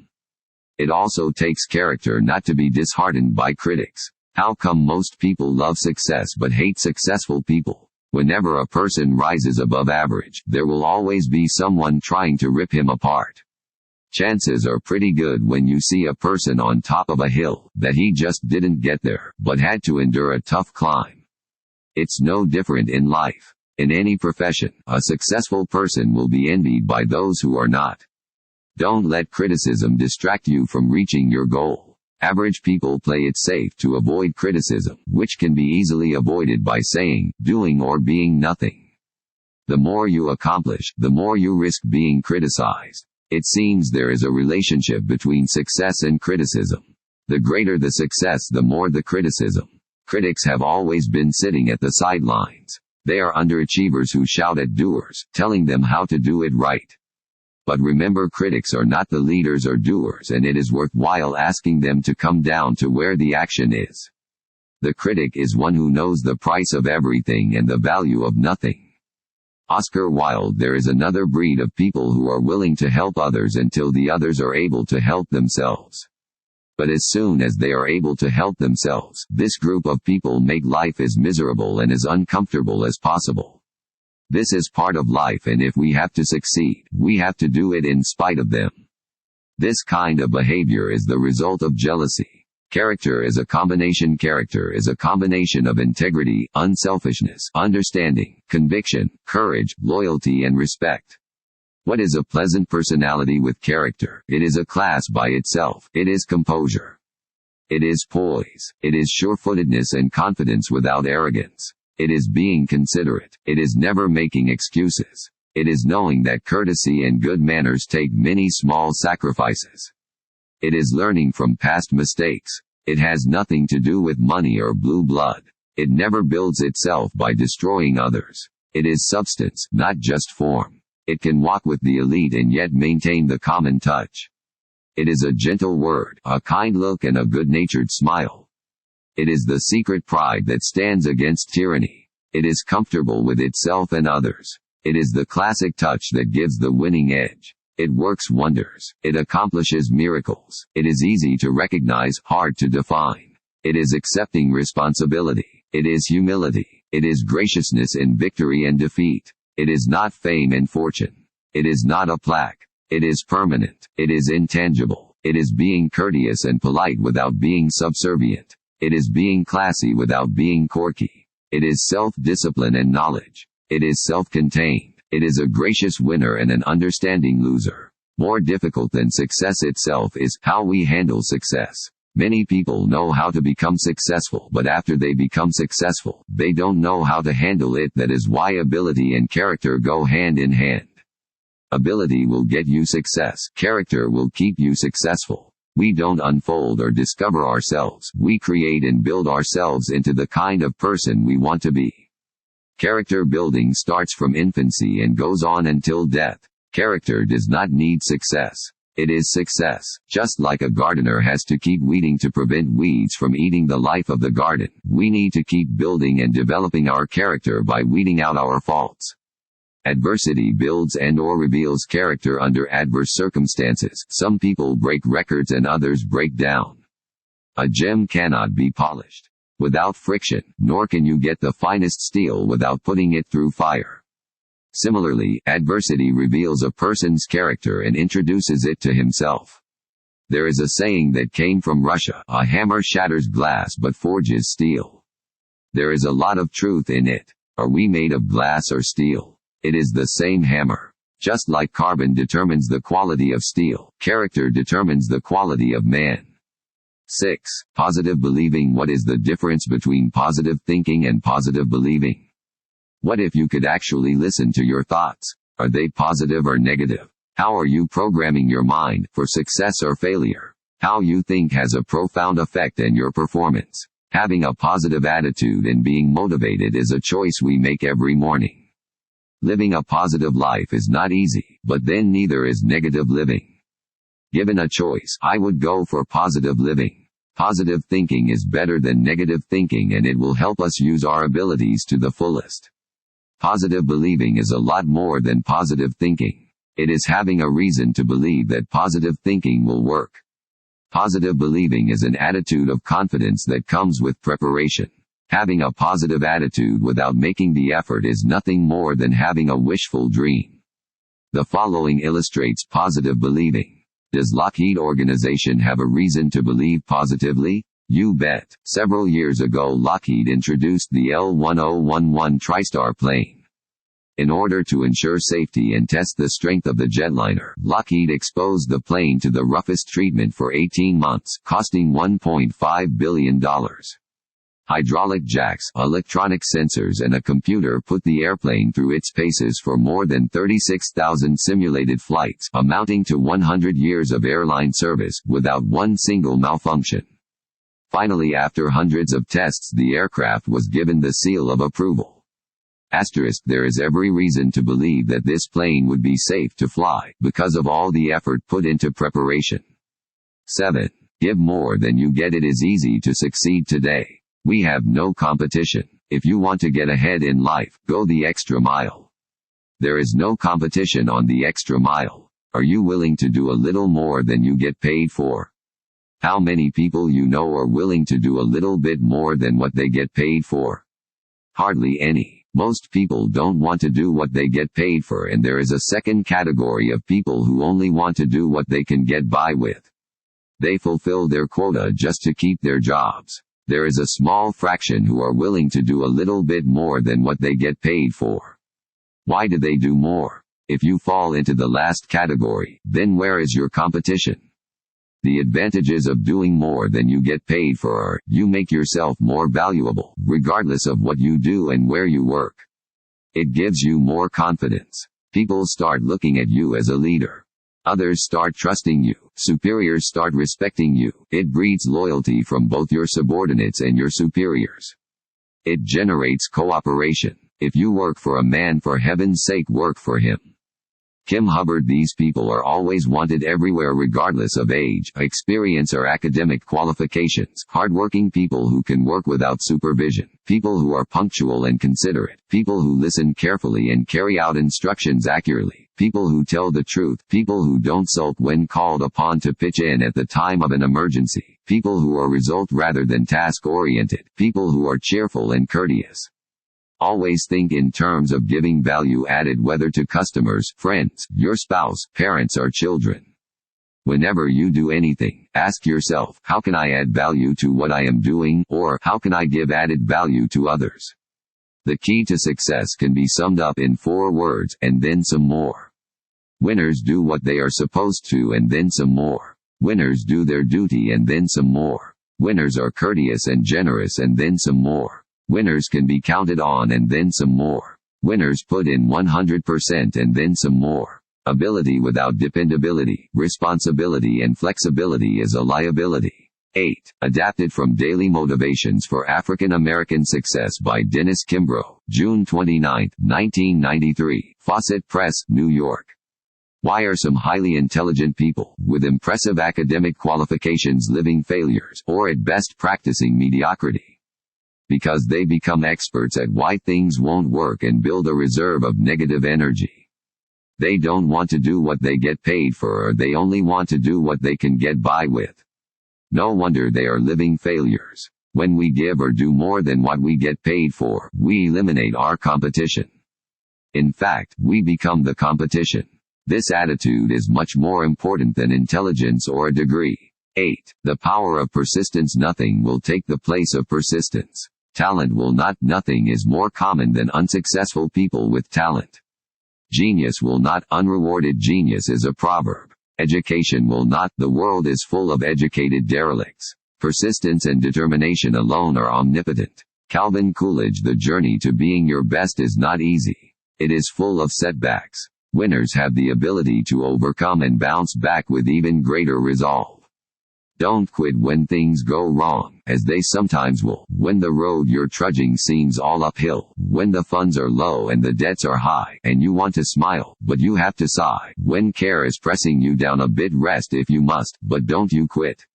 It also takes character not to be disheartened by critics. How come most people love success but hate successful people? Whenever a person rises above average, there will always be someone trying to rip him apart. Chances are pretty good when you see a person on top of a hill, that he just didn't get there, but had to endure a tough climb. It's no different in life. In any profession, a successful person will be envied by those who are not. Don't let criticism distract you from reaching your goal. Average people play it safe to avoid criticism, which can be easily avoided by saying, doing or being nothing. The more you accomplish, the more you risk being criticized. It seems there is a relationship between success and criticism. The greater the success, the more the criticism. Critics have always been sitting at the sidelines. They are underachievers who shout at doers, telling them how to do it right. But remember, critics are not the leaders or doers, and it is worthwhile asking them to come down to where the action is. The critic is one who knows the price of everything and the value of nothing. Oscar Wilde. There is another breed of people who are willing to help others until the others are able to help themselves. But as soon as they are able to help themselves, this group of people make life as miserable and as uncomfortable as possible. This is part of life, and if we have to succeed, we have to do it in spite of them. This kind of behavior is the result of jealousy. Character is a combination. Character is a combination of integrity, unselfishness, understanding, conviction, courage, loyalty and respect. What is a pleasant personality with character? It is a class by itself. It is composure. It is poise. It is sure-footedness and confidence without arrogance. It is being considerate. It is never making excuses. It is knowing that courtesy and good manners take many small sacrifices. It is learning from past mistakes. It has nothing to do with money or blue blood. It never builds itself by destroying others. It is substance, not just form. It can walk with the elite and yet maintain the common touch. It is a gentle word, a kind look and a good-natured smile. It is the secret pride that stands against tyranny. It is comfortable with itself and others. It is the classic touch that gives the winning edge. It works wonders. It accomplishes miracles. It is easy to recognize, hard to define. It is accepting responsibility. It is humility. It is graciousness in victory and defeat. It is not fame and fortune. It is not a plaque. It is permanent. It is intangible. It is being courteous and polite without being subservient. It is being classy without being quirky. It is self-discipline and knowledge. It is self-contained. It is a gracious winner and an understanding loser. More difficult than success itself is how we handle success. Many people know how to become successful, but after they become successful, they don't know how to handle it. That is why ability and character go hand in hand. Ability will get you success. Character will keep you successful. We don't unfold or discover ourselves. We create and build ourselves into the kind of person we want to be. Character building starts from infancy and goes on until death. Character does not need success. It is success. Just like a gardener has to keep weeding to prevent weeds from eating the life of the garden, we need to keep building and developing our character by weeding out our faults. Adversity builds and/or reveals character under adverse circumstances. Some people break records and others break down. A gem cannot be polished without friction, nor can you get the finest steel without putting it through fire. Similarly, adversity reveals a person's character and introduces it to himself. There is a saying that came from Russia: a hammer shatters glass but forges steel. There is a lot of truth in it. Are we made of glass or steel? It is the same hammer. Just like carbon determines the quality of steel, character determines the quality of man. 6. Positive believing. What is the difference between positive thinking and positive believing? What if you could actually listen to your thoughts? Are they positive or negative? How are you programming your mind, for success or failure? How you think has a profound effect on your performance. Having a positive attitude and being motivated is a choice we make every morning. Living a positive life is not easy, but then neither is negative living. Given a choice, I would go for positive living. Positive thinking is better than negative thinking, and it will help us use our abilities to the fullest. Positive believing is a lot more than positive thinking. It is having a reason to believe that positive thinking will work. Positive believing is an attitude of confidence that comes with preparation. Having a positive attitude without making the effort is nothing more than having a wishful dream. The following illustrates positive believing. Does Lockheed Organization have a reason to believe positively? You bet. Several years ago, Lockheed introduced the L-1011 TriStar plane. In order to ensure safety and test the strength of the jetliner, Lockheed exposed the plane to the roughest treatment for 18 months, costing $1.5 billion. Hydraulic jacks, electronic sensors and a computer put the airplane through its paces for more than 36,000 simulated flights, amounting to 100 years of airline service, without one single malfunction. Finally, after hundreds of tests, the aircraft was given the seal of approval. Asterisk, there is every reason to believe that this plane would be safe to fly, because of all the effort put into preparation. 7. Give more than you get. It is easy to succeed today. We have no competition. If you want to get ahead in life, go the extra mile. There is no competition on the extra mile. Are you willing to do a little more than you get paid for? How many people you know are willing to do a little bit more than what they get paid for? Hardly any. Most people don't want to do what they get paid for, and there is a second category of people who only want to do what they can get by with. They fulfill their quota just to keep their jobs. There is a small fraction who are willing to do a little bit more than what they get paid for. Why do they do more? If you fall into the last category, then where is your competition? The advantages of doing more than you get paid for are: you make yourself more valuable, regardless of what you do and where you work. It gives you more confidence. People start looking at you as a leader. Others start trusting you. Superiors start respecting you. It breeds loyalty from both your subordinates and your superiors. It generates cooperation. If you work for a man, for heaven's sake, work for him. Kim Hubbard. These people are always wanted everywhere, regardless of age, experience or academic qualifications. Hardworking people who can work without supervision. People who are punctual and considerate. People who listen carefully and carry out instructions accurately. People who tell the truth. People who don't sulk when called upon to pitch in at the time of an emergency. People who are result rather than task-oriented. People who are cheerful and courteous. Always think in terms of giving value added, whether to customers, friends, your spouse, parents or children. Whenever you do anything, ask yourself, how can I add value to what I am doing, or how can I give added value to others? The key to success can be summed up in 4 words, and then some more. Winners do what they are supposed to and then some more. Winners do their duty and then some more. Winners are courteous and generous and then some more. Winners can be counted on and then some more. Winners put in 100% and then some more. Ability without dependability, responsibility and flexibility is a liability. 8. Adapted from Daily Motivations for African American Success by Dennis Kimbrough, June 29, 1993, Fawcett Press, New York. Why are some highly intelligent people, with impressive academic qualifications living failures, or at best practicing mediocrity? Because they become experts at why things won't work and build a reserve of negative energy. They don't want to do what they get paid for, or they only want to do what they can get by with. No wonder they are living failures. When we give or do more than what we get paid for, we eliminate our competition. In fact, we become the competition. This attitude is much more important than intelligence or a degree. 8. The power of persistence. Nothing will take the place of persistence. Talent will not. Nothing is more common than unsuccessful people with talent. Genius will not. Unrewarded genius is a proverb. Education will not. The world is full of educated derelicts. Persistence and determination alone are omnipotent. Calvin Coolidge. The journey to being your best is not easy. It is full of setbacks. Winners have the ability to overcome and bounce back with even greater resolve. Don't quit when things go wrong, as they sometimes will. When the road you're trudging seems all uphill, when the funds are low and the debts are high, and you want to smile, but you have to sigh. When care is pressing you down a bit, rest if you must, but don't you quit.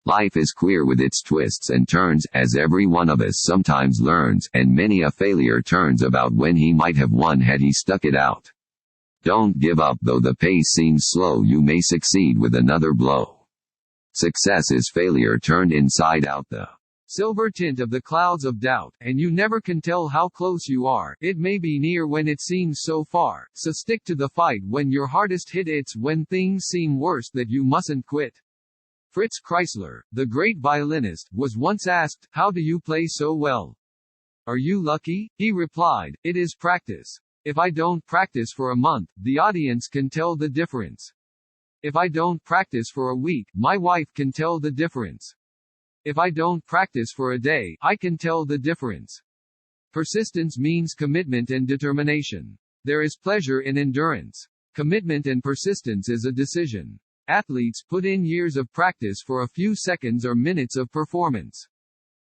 Life is queer with its twists and turns, as every one of us sometimes learns, and many a failure turns about when he might have won had he stuck it out. Don't give up though the pace seems slow. You may succeed with another blow. Success is failure turned inside out. The silver tint of the clouds of doubt, and you never can tell how close you are. It may be near when it seems so far, so stick to the fight when you're hardest hit. It's when things seem worse that you mustn't quit. Fritz Kreisler, the great violinist, was once asked, "How do you play so well? Are you lucky?" He replied, "It is practice. If I don't practice for a month, the audience can tell the difference. If I don't practice for a week, my wife can tell the difference. If I don't practice for a day, I can tell the difference." Persistence means commitment and determination. There is pleasure in endurance. Commitment and persistence is a decision. Athletes put in years of practice for a few seconds or minutes of performance.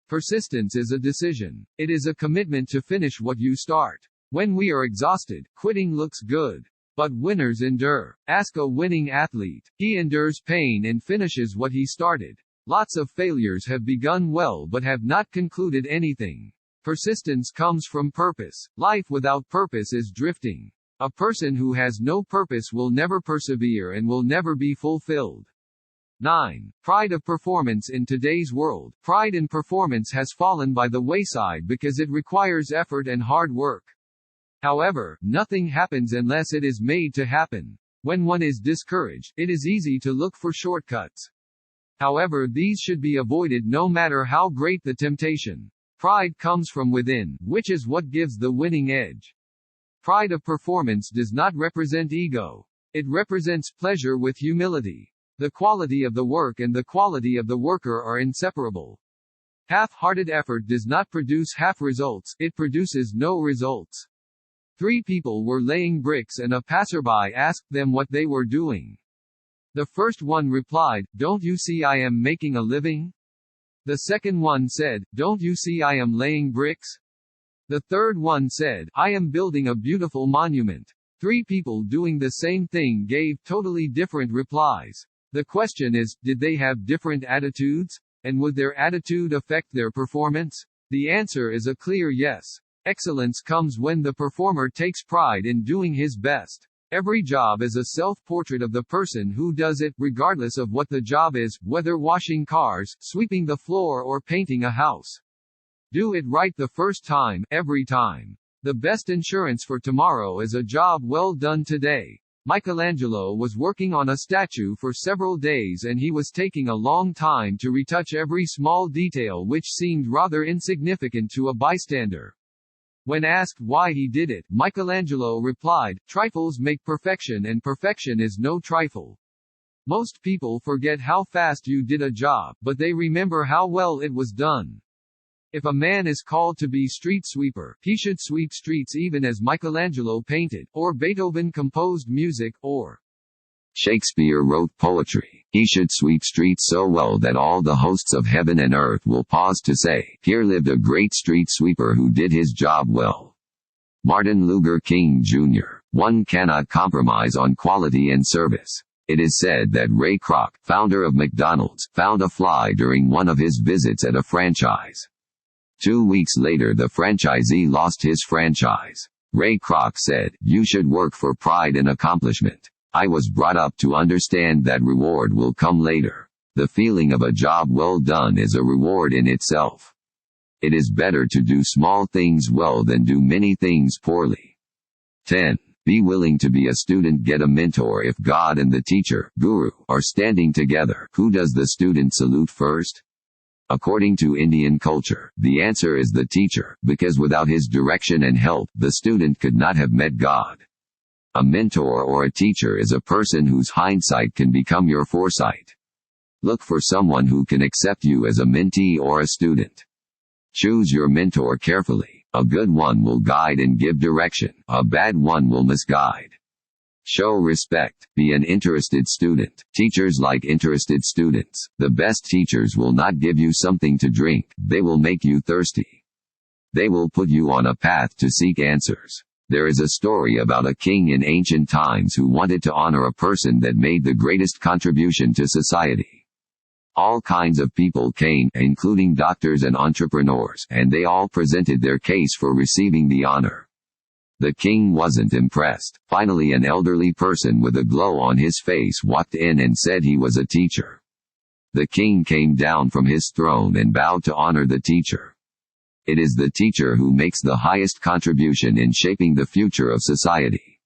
Persistence is a decision. It is a commitment to finish what you start. When we are exhausted, quitting looks good. But winners endure. Ask a winning athlete. He endures pain and finishes what he started. Lots of failures have begun well but have not concluded anything. Persistence comes from purpose. Life without purpose is drifting. A person who has no purpose will never persevere and will never be fulfilled. 9. Pride of performance. In today's world, pride in performance has fallen by the wayside because it requires effort and hard work. However, nothing happens unless it is made to happen. When one is discouraged, it is easy to look for shortcuts. However, these should be avoided no matter how great the temptation. Pride comes from within, which is what gives the winning edge. Pride of performance does not represent ego. It represents pleasure with humility. The quality of the work and the quality of the worker are inseparable. Half-hearted effort does not produce half results, it produces no results. 3 people were laying bricks and a passerby asked them what they were doing. The first one replied, "Don't you see I am making a living?" The second one said, "Don't you see I am laying bricks?" The third one said, "I am building a beautiful monument." 3 people doing the same thing gave totally different replies. The question is, did they have different attitudes? And would their attitude affect their performance? The answer is a clear yes. Excellence comes when the performer takes pride in doing his best. Every job is a self-portrait of the person who does it, regardless of what the job is, whether washing cars, sweeping the floor or painting a house. Do it right the first time, every time. The best insurance for tomorrow is a job well done today. Michelangelo was working on a statue for several days and he was taking a long time to retouch every small detail which seemed rather insignificant to a bystander. When asked why he did it, Michelangelo replied, "Trifles make perfection and perfection is no trifle." Most people forget how fast you did a job, but they remember how well it was done. If a man is called to be street sweeper, he should sweep streets even as Michelangelo painted, or Beethoven composed music, or Shakespeare wrote poetry. He should sweep streets so well that all the hosts of heaven and earth will pause to say, "Here lived a great street sweeper who did his job well." Martin Luther King Jr. One cannot compromise on quality and service. It is said that Ray Kroc, founder of McDonald's, found a fly during one of his visits at a franchise. 2 weeks later, the franchisee lost his franchise. Ray Kroc said, "You should work for pride and accomplishment. I was brought up to understand that reward will come later. The feeling of a job well done is a reward in itself. It is better to do small things well than do many things poorly." 10. Be willing to be a student. Get a mentor. If God and the teacher, guru, are standing together, who does the student salute first? According to Indian culture, the answer is the teacher, because without his direction and help, the student could not have met God. A mentor or a teacher is a person whose hindsight can become your foresight. Look for someone who can accept you as a mentee or a student. Choose your mentor carefully. A good one will guide and give direction. A bad one will misguide. Show respect. Be an interested student. Teachers like interested students. The best teachers will not give you something to drink. They will make you thirsty. They will put you on a path to seek answers. There is a story about a king in ancient times who wanted to honor a person that made the greatest contribution to society. All kinds of people came, including doctors and entrepreneurs, and they all presented their case for receiving the honor. The king wasn't impressed. Finally, an elderly person with a glow on his face walked in and said he was a teacher. The king came down from his throne and bowed to honor the teacher. It is the teacher who makes the highest contribution in shaping the future of society.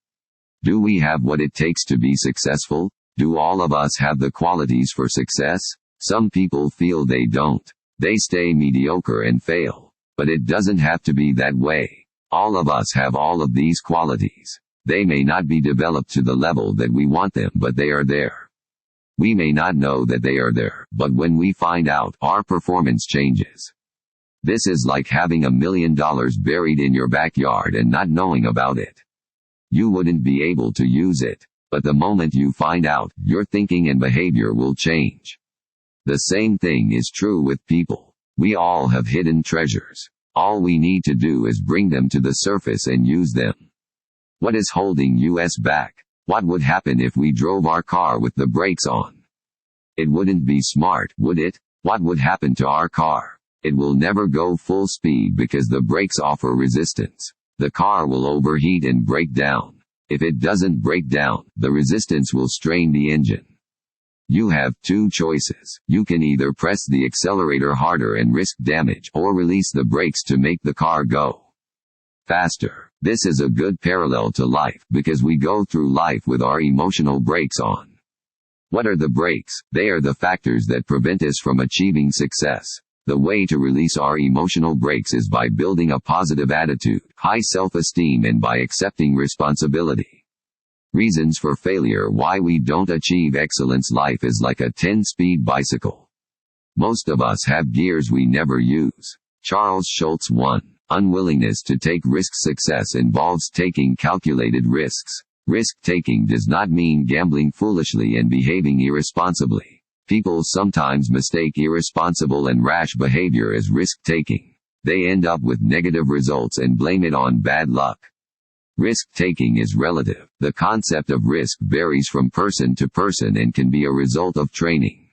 Do we have what it takes to be successful? Do all of us have the qualities for success? Some people feel they don't. They stay mediocre and fail. But it doesn't have to be that way. All of us have all of these qualities. They may not be developed to the level that we want them, but they are there. We may not know that they are there, but when we find out, our performance changes. This is like having $1 million buried in your backyard and not knowing about it. You wouldn't be able to use it. But the moment you find out, your thinking and behavior will change. The same thing is true with people. We all have hidden treasures. All we need to do is bring them to the surface and use them. What is holding us back? What would happen if we drove our car with the brakes on? It wouldn't be smart, would it? What would happen to our car? It will never go full speed because the brakes offer resistance. The car will overheat and break down. If it doesn't break down, the resistance will strain the engine. You have two choices. You can either press the accelerator harder and risk damage, or release the brakes to make the car go faster. This is a good parallel to life, because we go through life with our emotional brakes on. What are the brakes? They are the factors that prevent us from achieving success. The way to release our emotional brakes is by building a positive attitude, high self-esteem, and by accepting responsibility. Reasons for failure. Why we don't achieve excellence. Life is like a 10-speed bicycle. Most of us have gears we never use. Charles Schultz 1. Unwillingness to take risks. Success involves taking calculated risks. Risk-taking does not mean gambling foolishly and behaving irresponsibly. People sometimes mistake irresponsible and rash behavior as risk-taking. They end up with negative results and blame it on bad luck. Risk-taking is relative. The concept of risk varies from person to person and can be a result of training.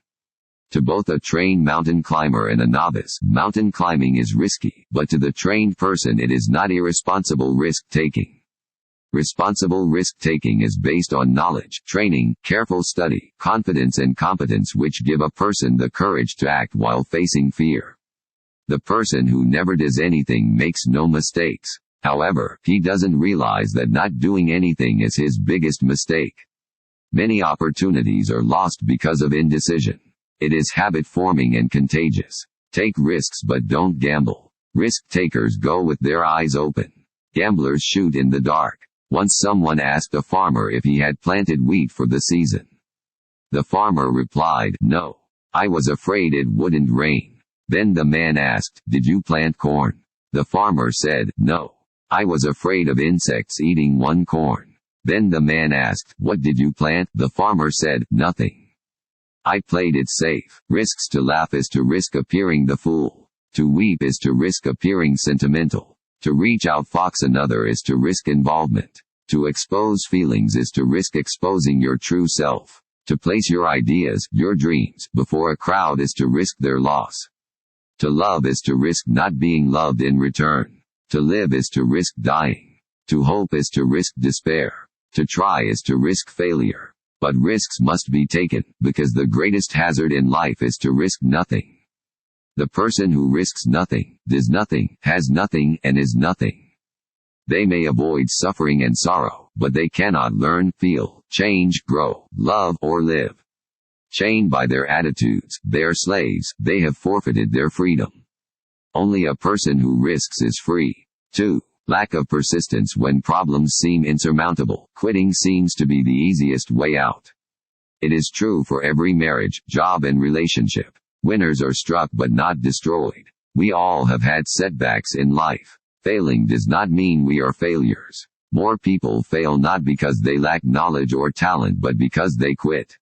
To both a trained mountain climber and a novice, mountain climbing is risky, but to the trained person it is not irresponsible risk-taking. Responsible risk-taking is based on knowledge, training, careful study, confidence and competence which give a person the courage to act while facing fear. The person who never does anything makes no mistakes. However, he doesn't realize that not doing anything is his biggest mistake. Many opportunities are lost because of indecision. It is habit-forming and contagious. Take risks but don't gamble. Risk-takers go with their eyes open. Gamblers shoot in the dark. Once someone asked a farmer if he had planted wheat for the season. The farmer replied, "No. I was afraid it wouldn't rain." Then the man asked, "Did you plant corn?" The farmer said, "No. I was afraid of insects eating one corn." Then the man asked, "What did you plant?" The farmer said, "Nothing. I played it safe." Risks: to laugh is to risk appearing the fool. To weep is to risk appearing sentimental. To reach out fox another is to risk involvement. To expose feelings is to risk exposing your true self. To place your ideas, your dreams, before a crowd is to risk their loss. To love is to risk not being loved in return. To live is to risk dying. To hope is to risk despair. To try is to risk failure. But risks must be taken, because the greatest hazard in life is to risk nothing. The person who risks nothing, does nothing, has nothing, and is nothing. They may avoid suffering and sorrow, but they cannot learn, feel, change, grow, love, or live. Chained by their attitudes, they are slaves, they have forfeited their freedom. Only a person who risks is free. 2. Lack of persistence. When problems seem insurmountable, quitting seems to be the easiest way out. It is true for every marriage, job, and relationship. Winners are struck but not destroyed. We all have had setbacks in life. Failing does not mean we are failures. More people fail not because they lack knowledge or talent but because they quit.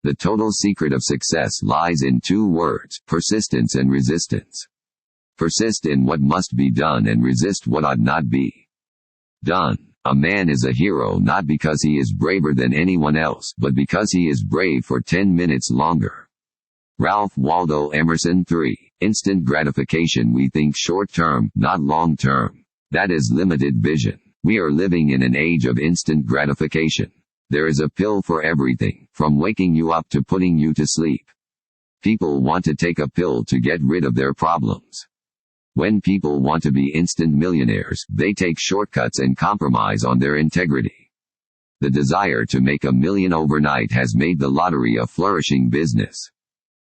The total secret of success lies in 2 words: persistence and resistance. Persist in what must be done and resist what ought not be done. A man is a hero not because he is braver than anyone else, but because he is brave for 10 minutes longer. Ralph Waldo Emerson. 3. Instant gratification. We think short-term, not long-term. That is limited vision. We are living in an age of instant gratification. There is a pill for everything, from waking you up to putting you to sleep. People want to take a pill to get rid of their problems. When people want to be instant millionaires, they take shortcuts and compromise on their integrity. The desire to make $1 million overnight has made the lottery a flourishing business.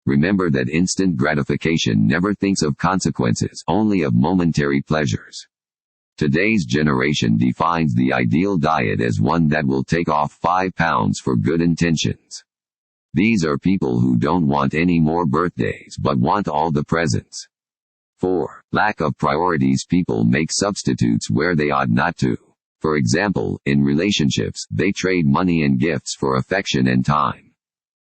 Remember that instant gratification never thinks of consequences, only of momentary pleasures. Today's generation defines the ideal diet as one that will take off 5 pounds for good intentions. These are people who don't want any more birthdays but want all the presents. 4. Lack of priorities. People make substitutes where they ought not to. For example, in relationships, they trade money and gifts for affection and time.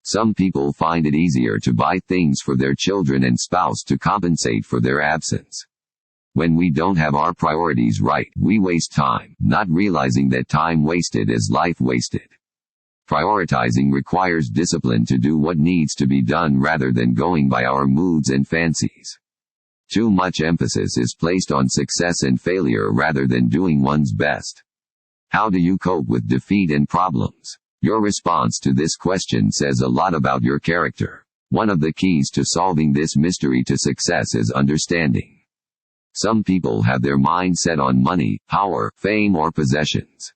Some people find it easier to buy things for their children and spouse to compensate for their absence. When we don't have our priorities right, we waste time, not realizing that time wasted is life wasted. Prioritizing requires discipline to do what needs to be done rather than going by our moods and fancies. Too much emphasis is placed on success and failure rather than doing one's best. How do you cope with defeat and problems? Your response to this question says a lot about your character. One of the keys to solving this mystery to success is understanding. Some people have their mind set on money, power, fame, or possessions.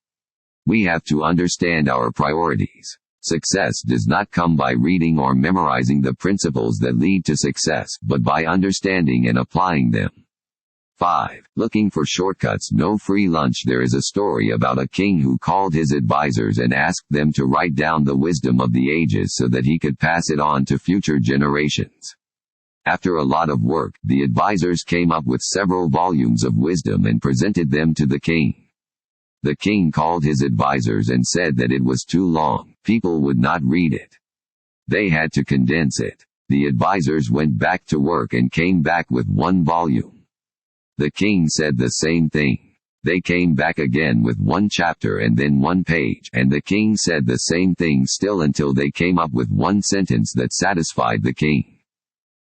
We have to understand our priorities. Success does not come by reading or memorizing the principles that lead to success, but by understanding and applying them. 5. Looking for shortcuts. No free lunch. There is a story about a king who called his advisors and asked them to write down the wisdom of the ages so that he could pass it on to future generations. After a lot of work, the advisors came up with several volumes of wisdom and presented them to the king. The king called his advisors and said that it was too long, people would not read it. They had to condense it. The advisors went back to work and came back with 1 volume. The king said the same thing. They came back again with 1 chapter and then 1 page, and the king said the same thing still until they came up with 1 sentence that satisfied the king.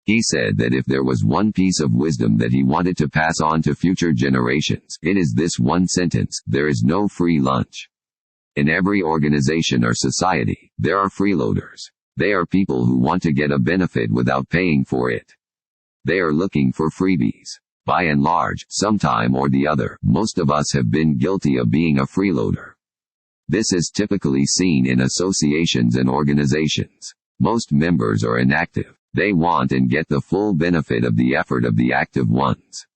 He said that if there was 1 piece of wisdom that he wanted to pass on to future generations, it is this 1 sentence: there is no free lunch. In every organization or society, there are freeloaders. They are people who want to get a benefit without paying for it. They are looking for freebies. By and large, sometime or the other, most of us have been guilty of being a freeloader. This is typically seen in associations and organizations. Most members are inactive. They want and get the full benefit of the effort of the active ones.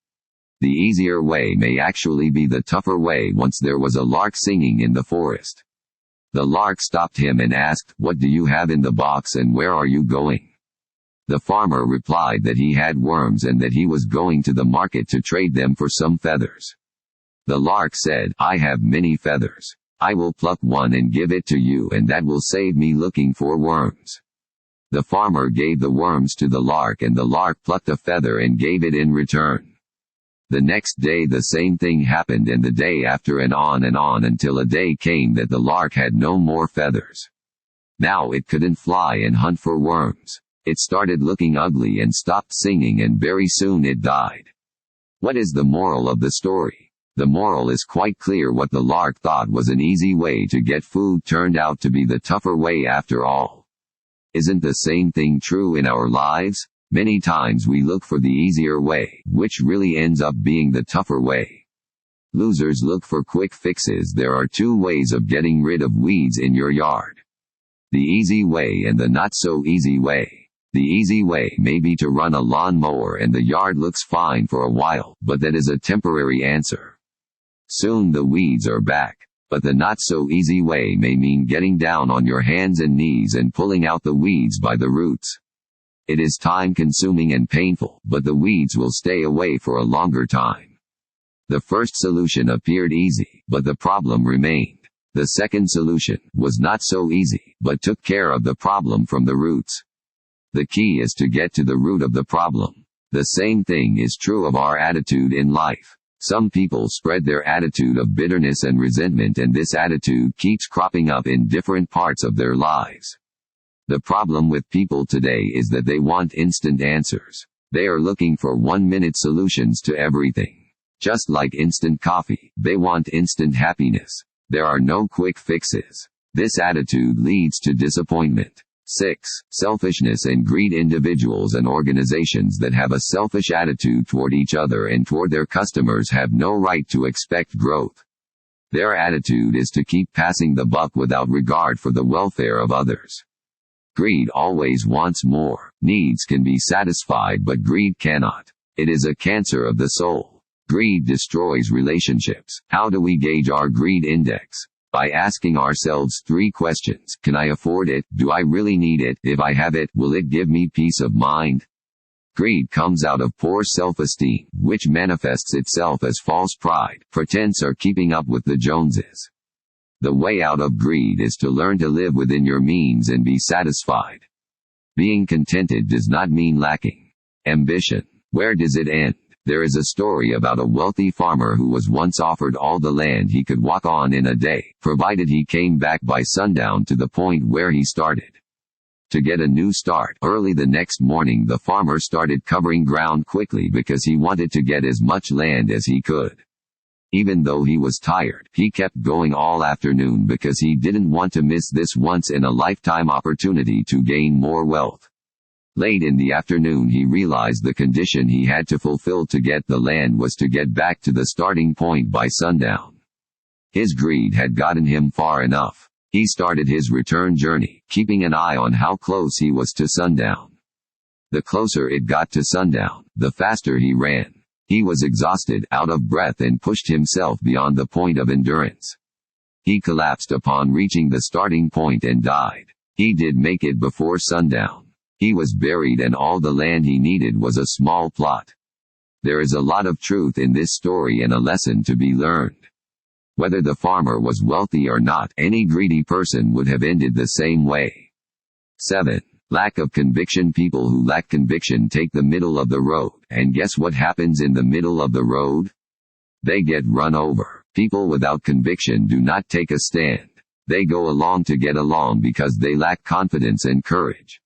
The easier way may actually be the tougher way. Once there was a lark singing in the forest. The lark stopped him and asked, "What do you have in the box and where are you going?" The farmer replied that he had worms and that he was going to the market to trade them for some feathers. The lark said, "I have many feathers. I will pluck one and give it to you, and that will save me looking for worms." The farmer gave the worms to the lark, and the lark plucked a feather and gave it in return. The next day the same thing happened, and the day after, and on until a day came that the lark had no more feathers. Now it couldn't fly and hunt for worms. It started looking ugly and stopped singing, and very soon it died. What is the moral of the story? The moral is quite clear. What the lark thought was an easy way to get food turned out to be the tougher way after all. Isn't the same thing true in our lives? Many times we look for the easier way, which really ends up being the tougher way. Losers look for quick fixes. There are two ways of getting rid of weeds in your yard: the easy way and the not so easy way. The easy way may be to run a lawn mower and the yard looks fine for a while, but that is a temporary answer. Soon the weeds are back. But the not so easy way may mean getting down on your hands and knees and pulling out the weeds by the roots. It is time consuming and painful, but the weeds will stay away for a longer time. The first solution appeared easy, but the problem remained. The second solution was not so easy, but took care of the problem from the roots. The key is to get to the root of the problem. The same thing is true of our attitude in life. Some people spread their attitude of bitterness and resentment, and this attitude keeps cropping up in different parts of their lives. The problem with people today is that they want instant answers. They are looking for 1-minute solutions to everything. Just like instant coffee, they want instant happiness. There are no quick fixes. This attitude leads to disappointment. 6. Selfishness and greed. Individuals and organizations that have a selfish attitude toward each other and toward their customers have no right to expect growth. Their attitude is to keep passing the buck without regard for the welfare of others. Greed always wants more. Needs can be satisfied, but greed cannot. It is a cancer of the soul. Greed destroys relationships. How do we gauge our greed index? By asking ourselves 3 questions. Can I afford it? Do I really need it? If I have it, will it give me peace of mind? Greed comes out of poor self-esteem, which manifests itself as false pride, pretense, or keeping up with the Joneses. The way out of greed is to learn to live within your means and be satisfied. Being contented does not mean lacking ambition. Where does it end? There is a story about a wealthy farmer who was once offered all the land he could walk on in a day, provided he came back by sundown to the point where he started. To get a new start, early the next morning the farmer started covering ground quickly because he wanted to get as much land as he could. Even though he was tired, he kept going all afternoon because he didn't want to miss this once-in-a-lifetime opportunity to gain more wealth. Late in the afternoon he realized the condition he had to fulfill to get the land was to get back to the starting point by sundown. His greed had gotten him far enough. He started his return journey, keeping an eye on how close he was to sundown. The closer it got to sundown, the faster he ran. He was exhausted, out of breath, and pushed himself beyond the point of endurance. He collapsed upon reaching the starting point and died. He did make it before sundown. He was buried, and all the land he needed was a small plot. There is a lot of truth in this story and a lesson to be learned. Whether the farmer was wealthy or not, any greedy person would have ended the same way. 7. Lack of conviction. People who lack conviction take the middle of the road, and guess what happens in the middle of the road? They get run over. People without conviction do not take a stand. They go along to get along because they lack confidence and courage.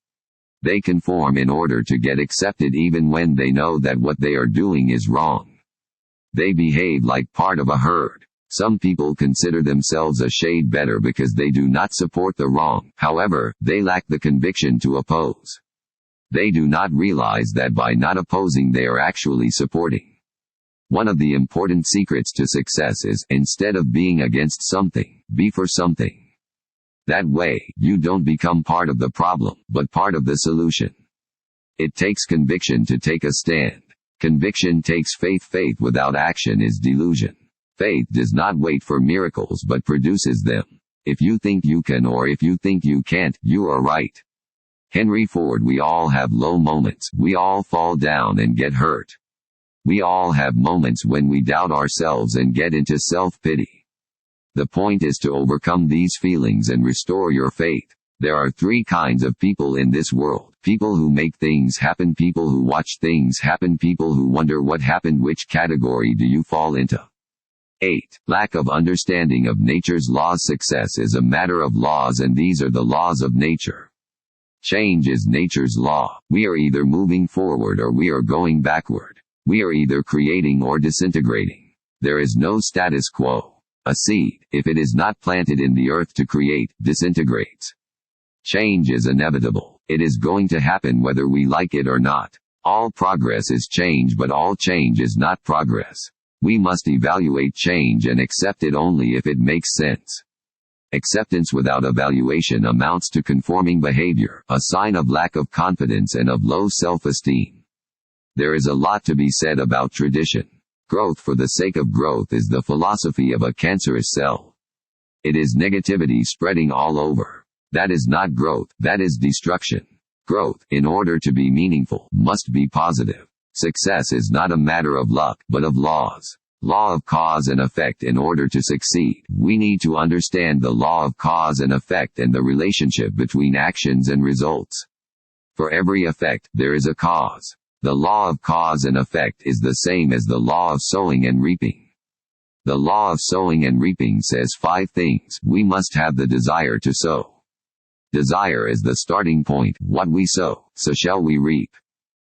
They conform in order to get accepted even when they know that what they are doing is wrong. They behave like part of a herd. Some people consider themselves a shade better because they do not support the wrong. However, they lack the conviction to oppose. They do not realize that by not opposing they are actually supporting. One of the important secrets to success is, instead of being against something, be for something. That way, you don't become part of the problem, but part of the solution. It takes conviction to take a stand. Conviction takes faith. Faith without action is delusion. Faith does not wait for miracles but produces them. If you think you can or if you think you can't, you are right. Henry Ford. We all have low moments. We all fall down and get hurt. We all have moments when we doubt ourselves and get into self-pity. The point is to overcome these feelings and restore your faith. There are 3 kinds of people in this world: people who make things happen, people who watch things happen, people who wonder what happened. Which category do you fall into? 8. Lack of understanding of nature's laws. Success is a matter of laws, and these are the laws of nature. Change is nature's law. We are either moving forward or we are going backward. We are either creating or disintegrating. There is no status quo. A seed, if it is not planted in the earth to create, disintegrates. Change is inevitable. It is going to happen whether we like it or not. All progress is change, but all change is not progress. We must evaluate change and accept it only if it makes sense. Acceptance without evaluation amounts to conforming behavior, a sign of lack of confidence and of low self-esteem. There is a lot to be said about tradition. Growth for the sake of growth is the philosophy of a cancerous cell. It is negativity spreading all over. That is not growth, that is destruction. Growth, in order to be meaningful, must be positive. Success is not a matter of luck, but of laws. Law of cause and effect. In order to succeed, we need to understand the law of cause and effect and the relationship between actions and results. For every effect, there is a cause. The law of cause and effect is the same as the law of sowing and reaping. The law of sowing and reaping says 5 things. We must have the desire to sow. Desire is the starting point. What we sow, so shall we reap.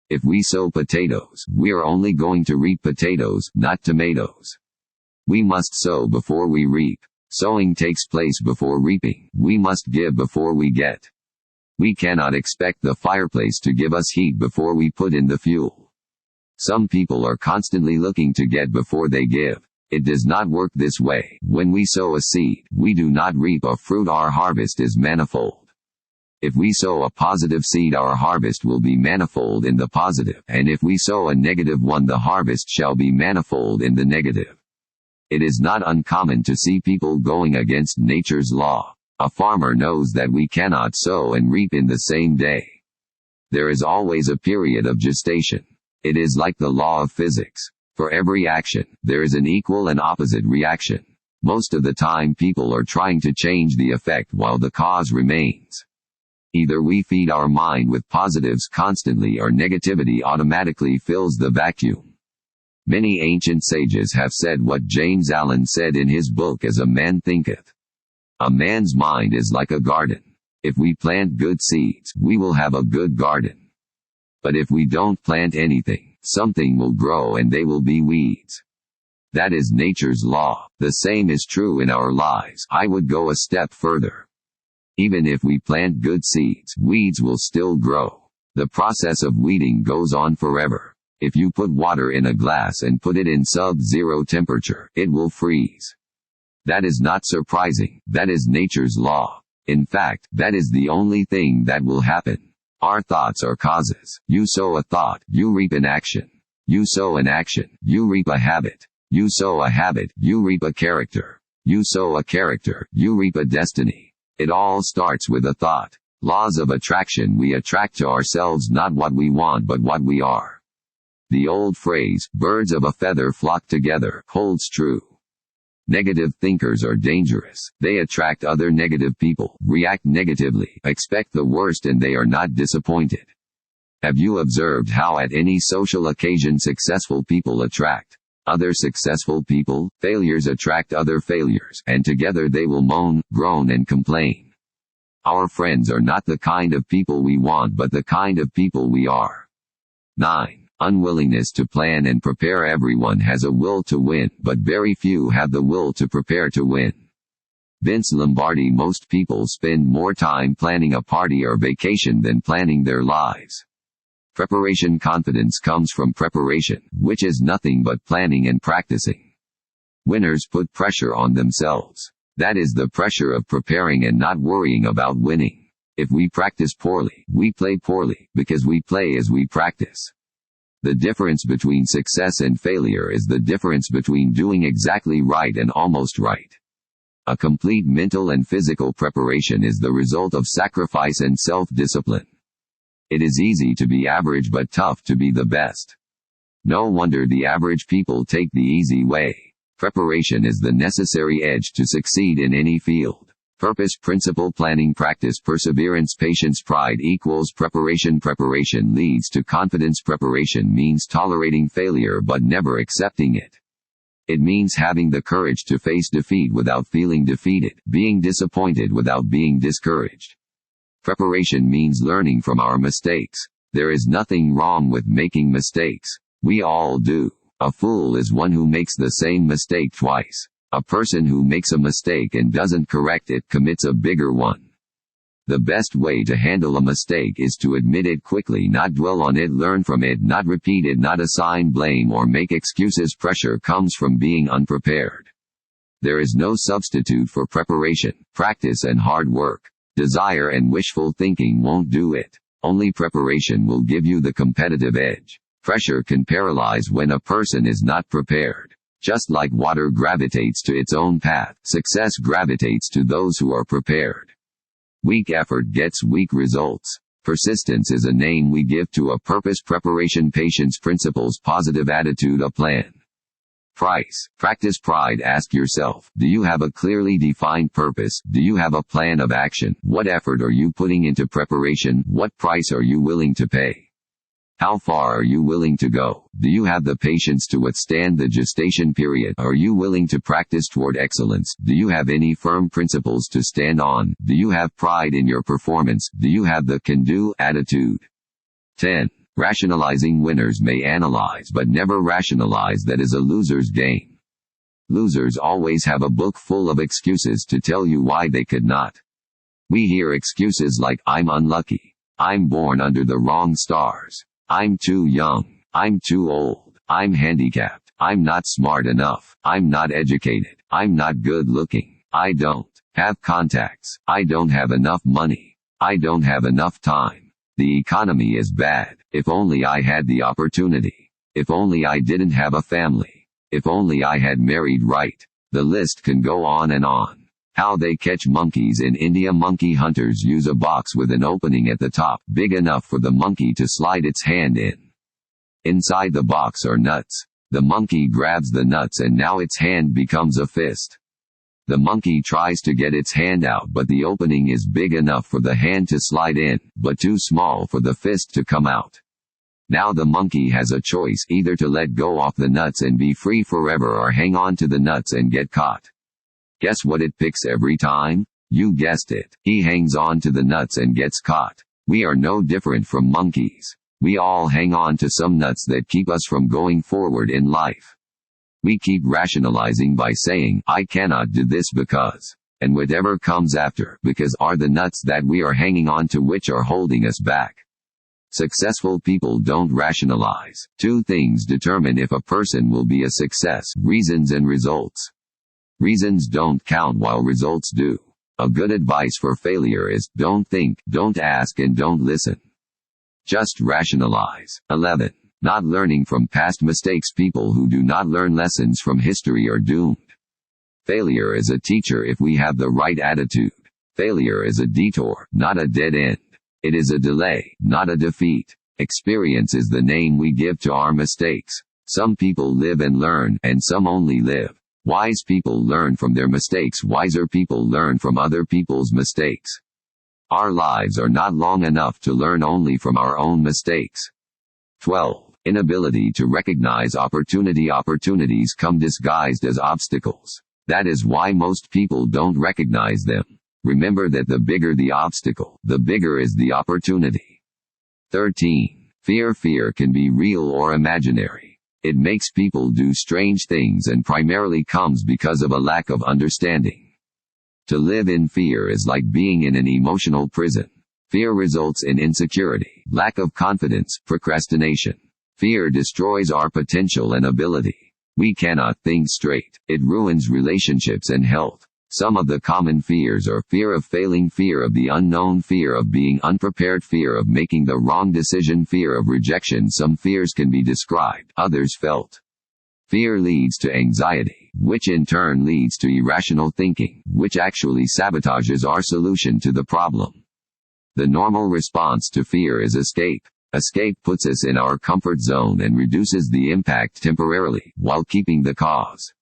If we sow potatoes, we are only going to reap potatoes, not tomatoes. We must sow before we reap. Sowing takes place before reaping. We must give before we get. We cannot expect the fireplace to give us heat before we put in the fuel. Some people are constantly looking to get before they give. It does not work this way. When we sow a seed, we do not reap a fruit. Our harvest is manifold. If we sow a positive seed, our harvest will be manifold in the positive, and if we sow a negative one, the harvest shall be manifold in the negative. It is not uncommon to see people going against nature's law. A farmer knows that we cannot sow and reap in the same day. There is always a period of gestation. It is like the law of physics. For every action, there is an equal and opposite reaction. Most of the time people are trying to change the effect while the cause remains. Either we feed our mind with positives constantly or negativity automatically fills the vacuum. Many ancient sages have said what James Allen said in his book As a Man Thinketh. A man's mind is like a garden. If we plant good seeds, we will have a good garden. But if we don't plant anything, something will grow and they will be weeds. That is nature's law. The same is true in our lives. I would go a step further. Even if we plant good seeds, weeds will still grow. The process of weeding goes on forever. If you put water in a glass and put it in sub-zero temperature, it will freeze. That is not surprising. That is nature's law. In fact, that is the only thing that will happen. Our thoughts are causes. You sow a thought, you reap an action. You sow an action, you reap a habit. You sow a habit, you reap a character. You sow a character, you reap a destiny. It all starts with a thought. Laws of attraction. We attract to ourselves not what we want but what we are. The old phrase, birds of a feather flock together, holds true. Negative thinkers are dangerous. They attract other negative people, react negatively, expect the worst, and they are not disappointed. Have you observed how at any social occasion successful people attract other successful people? Failures attract other failures, and together they will moan, groan, and complain. Our friends are not the kind of people we want but the kind of people we are. 9. Unwillingness to plan and prepare. Everyone has a will to win, but very few have the will to prepare to win. Vince Lombardi. Most people spend more time planning a party or vacation than planning their lives. Preparation. Confidence comes from preparation, which is nothing but planning and practicing. Winners put pressure on themselves. That is the pressure of preparing and not worrying about winning. If we practice poorly, we play poorly, because we play as we practice. The difference between success and failure is the difference between doing exactly right and almost right. A complete mental and physical preparation is the result of sacrifice and self-discipline. It is easy to be average but tough to be the best. No wonder the average people take the easy way. Preparation is the necessary edge to succeed in any field. Purpose, principle, planning, practice, perseverance, patience, pride equals preparation. Preparation leads to confidence. Preparation means tolerating failure but never accepting it. It means having the courage to face defeat without feeling defeated, being disappointed without being discouraged. Preparation means learning from our mistakes. There is nothing wrong with making mistakes. We all do. A fool is one who makes the same mistake twice. A person who makes a mistake and doesn't correct it commits a bigger one. The best way to handle a mistake is to admit it quickly, not dwell on it, learn from it, not repeat it, not assign blame or make excuses. Pressure comes from being unprepared. There is no substitute for preparation, practice and hard work. Desire and wishful thinking won't do it. Only preparation will give you the competitive edge. Pressure can paralyze when a person is not prepared. Just like water gravitates to its own path, success gravitates to those who are prepared. Weak effort gets weak results. Persistence is a name we give to a purpose. Preparation, patience, principles, positive attitude, a plan. Price. Practice pride. Ask yourself, do you have a clearly defined purpose? Do you have a plan of action? What effort are you putting into preparation? What price are you willing to pay? How far are you willing to go? Do you have the patience to withstand the gestation period? Are you willing to practice toward excellence? Do you have any firm principles to stand on? Do you have pride in your performance? Do you have the can-do attitude? 10. Rationalizing. Winners may analyze but never rationalize. That is a loser's game. Losers always have a book full of excuses to tell you why they could not. We hear excuses like, I'm unlucky. I'm born under the wrong stars. I'm too young. I'm too old. I'm handicapped. I'm not smart enough. I'm not educated. I'm not good looking. I don't have contacts. I don't have enough money. I don't have enough time. The economy is bad. If only I had the opportunity. If only I didn't have a family. If only I had married right. The list can go on and on. How they catch monkeys in India. Monkey hunters use a box with an opening at the top, big enough for the monkey to slide its hand in. Inside the box are nuts. The monkey grabs the nuts and now its hand becomes a fist. The monkey tries to get its hand out, but the opening is big enough for the hand to slide in, but too small for the fist to come out. Now the monkey has a choice, either to let go of the nuts and be free forever or hang on to the nuts and get caught. Guess what it picks every time? You guessed it. He hangs on to the nuts and gets caught. We are no different from monkeys. We all hang on to some nuts that keep us from going forward in life. We keep rationalizing by saying, I cannot do this because, and whatever comes after, because are the nuts that we are hanging on to which are holding us back. Successful people don't rationalize. Two things determine if a person will be a success: reasons and results. Reasons don't count while results do. A good advice for failure is, don't think, don't ask and don't listen. Just rationalize. 11. Not learning from past mistakes. People who do not learn lessons from history are doomed. Failure is a teacher if we have the right attitude. Failure is a detour, not a dead end. It is a delay, not a defeat. Experience is the name we give to our mistakes. Some people live and learn, and some only live. Wise people learn from their mistakes. Wiser people learn from other people's mistakes. Our lives are not long enough to learn only from our own mistakes. 12. Inability to recognize opportunity. Opportunities come disguised as obstacles. That is why most people don't recognize them. Remember that the bigger the obstacle, the bigger is the opportunity. 13. Fear. Fear can be real or imaginary. It makes people do strange things and primarily comes because of a lack of understanding. To live in fear is like being in an emotional prison. Fear results in insecurity, lack of confidence, procrastination. Fear destroys our potential and ability. We cannot think straight. It ruins relationships and health. Some of the common fears are fear of failing, fear of the unknown, fear of being unprepared, fear of making the wrong decision, fear of rejection. Some fears can be described, others felt. Fear leads to anxiety, which in turn leads to irrational thinking, which actually sabotages our solution to the problem. The normal response to fear is escape. Escape puts us in our comfort zone and reduces the impact temporarily, while keeping the cause.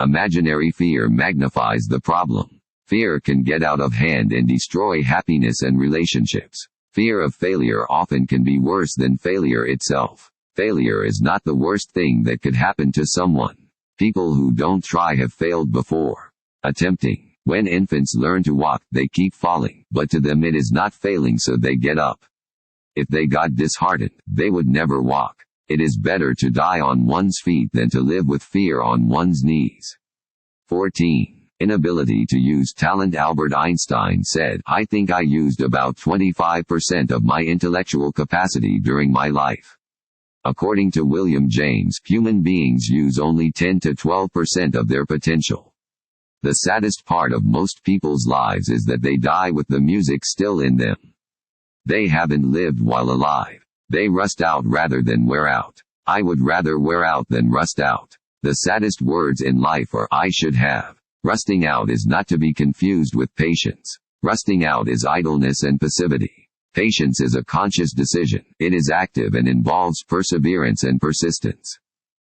Imaginary fear magnifies the problem. Fear can get out of hand and destroy happiness and relationships. Fear of failure often can be worse than failure itself. Failure is not the worst thing that could happen to someone. People who don't try have failed before attempting. When infants learn to walk, they keep falling, but to them it is not failing, so they get up. If they got disheartened, they would never walk. It is better to die on one's feet than to live with fear on one's knees. 14. Inability to use talent. Albert Einstein said, "I think I used about 25% of my intellectual capacity during my life." According to William James, human beings use only 10 to 12% of their potential. The saddest part of most people's lives is that they die with the music still in them. They haven't lived while alive. They rust out rather than wear out. I would rather wear out than rust out. The saddest words in life are, "I should have." Rusting out is not to be confused with patience. Rusting out is idleness and passivity. Patience is a conscious decision. It is active and involves perseverance and persistence.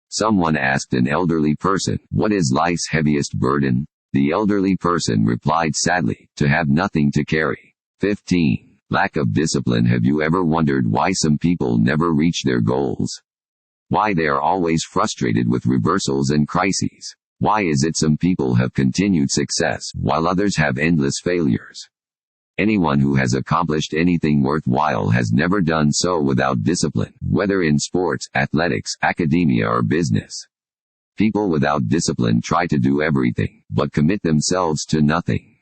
Someone asked an elderly person, "What is life's heaviest burden?" The elderly person replied sadly, "To have nothing to carry." 15. Lack of discipline. Have you ever wondered why some people never reach their goals? Why they are always frustrated with reversals and crises? Why is it some people have continued success, while others have endless failures? Anyone who has accomplished anything worthwhile has never done so without discipline, whether in sports, athletics, academia, or business. People without discipline try to do everything, but commit themselves to nothing.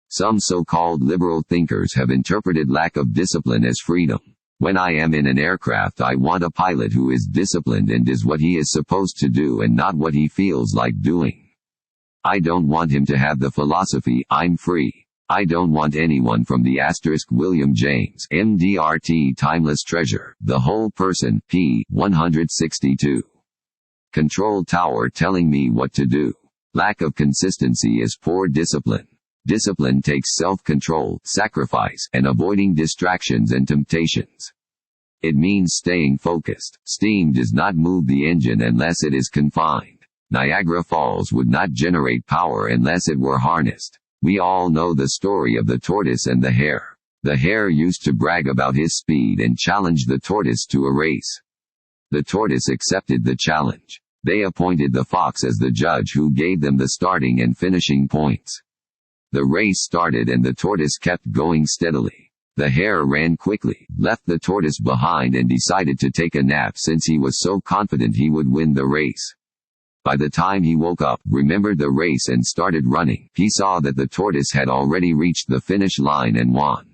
Some so-called liberal thinkers have interpreted lack of discipline as freedom. When I am in an aircraft, I want a pilot who is disciplined and does what he is supposed to do and not what he feels like doing. I don't want him to have the philosophy, "I'm free." I don't want anyone from the William James, MDRT Timeless Treasure, The Whole Person, p. 162. Control tower telling me what to do. Lack of consistency is poor discipline. Discipline takes self-control, sacrifice, and avoiding distractions and temptations. It means staying focused. Steam does not move the engine unless it is confined. Niagara Falls would not generate power unless it were harnessed. We all know the story of the tortoise and the hare. The hare used to brag about his speed and challenged the tortoise to a race. The tortoise accepted the challenge. They appointed the fox as the judge who gave them the starting and finishing points. The race started and the tortoise kept going steadily. The hare ran quickly, left the tortoise behind, and decided to take a nap since he was so confident he would win the race. By the time he woke up, remembered the race, and started running, he saw that the tortoise had already reached the finish line and won.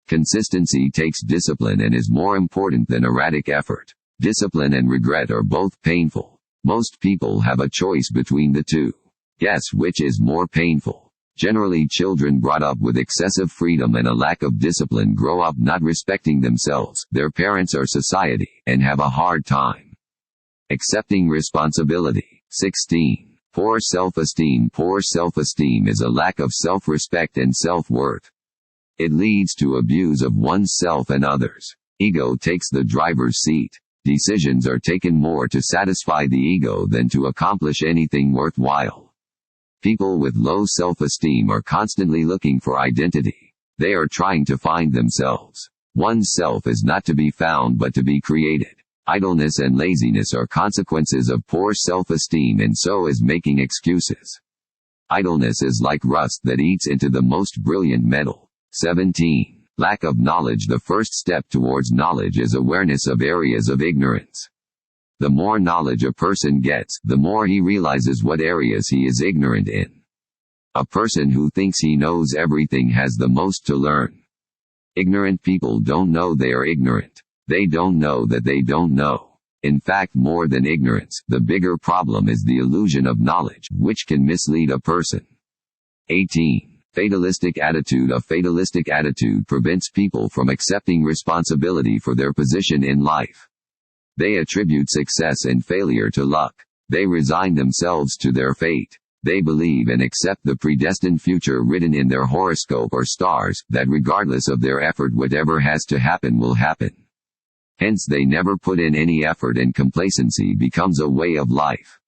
Consistency takes discipline and is more important than erratic effort. Discipline and regret are both painful. Most people have a choice between the two. Guess which is more painful? Generally, children brought up with excessive freedom and a lack of discipline grow up not respecting themselves, their parents, or society, and have a hard time accepting responsibility. 16. Poor self-esteem. Poor self-esteem is a lack of self-respect and self-worth. It leads to abuse of one's self and others. Ego takes the driver's seat. Decisions are taken more to satisfy the ego than to accomplish anything worthwhile. People with low self-esteem are constantly looking for identity. They are trying to find themselves. One's self is not to be found but to be created. Idleness and laziness are consequences of poor self-esteem, and so is making excuses. Idleness is like rust that eats into the most brilliant metal. 17. Lack of knowledge. The first step towards knowledge is awareness of areas of ignorance. The more knowledge a person gets, the more he realizes what areas he is ignorant in. A person who thinks he knows everything has the most to learn. Ignorant people don't know they are ignorant. They don't know that they don't know. In fact, more than ignorance, the bigger problem is the illusion of knowledge, which can mislead a person. 18. Fatalistic attitude. A fatalistic attitude prevents people from accepting responsibility for their position in life. They attribute success and failure to luck. They resign themselves to their fate. They believe and accept the predestined future written in their horoscope or stars, that regardless of their effort whatever has to happen will happen. Hence they never put in any effort and complacency becomes a way of life.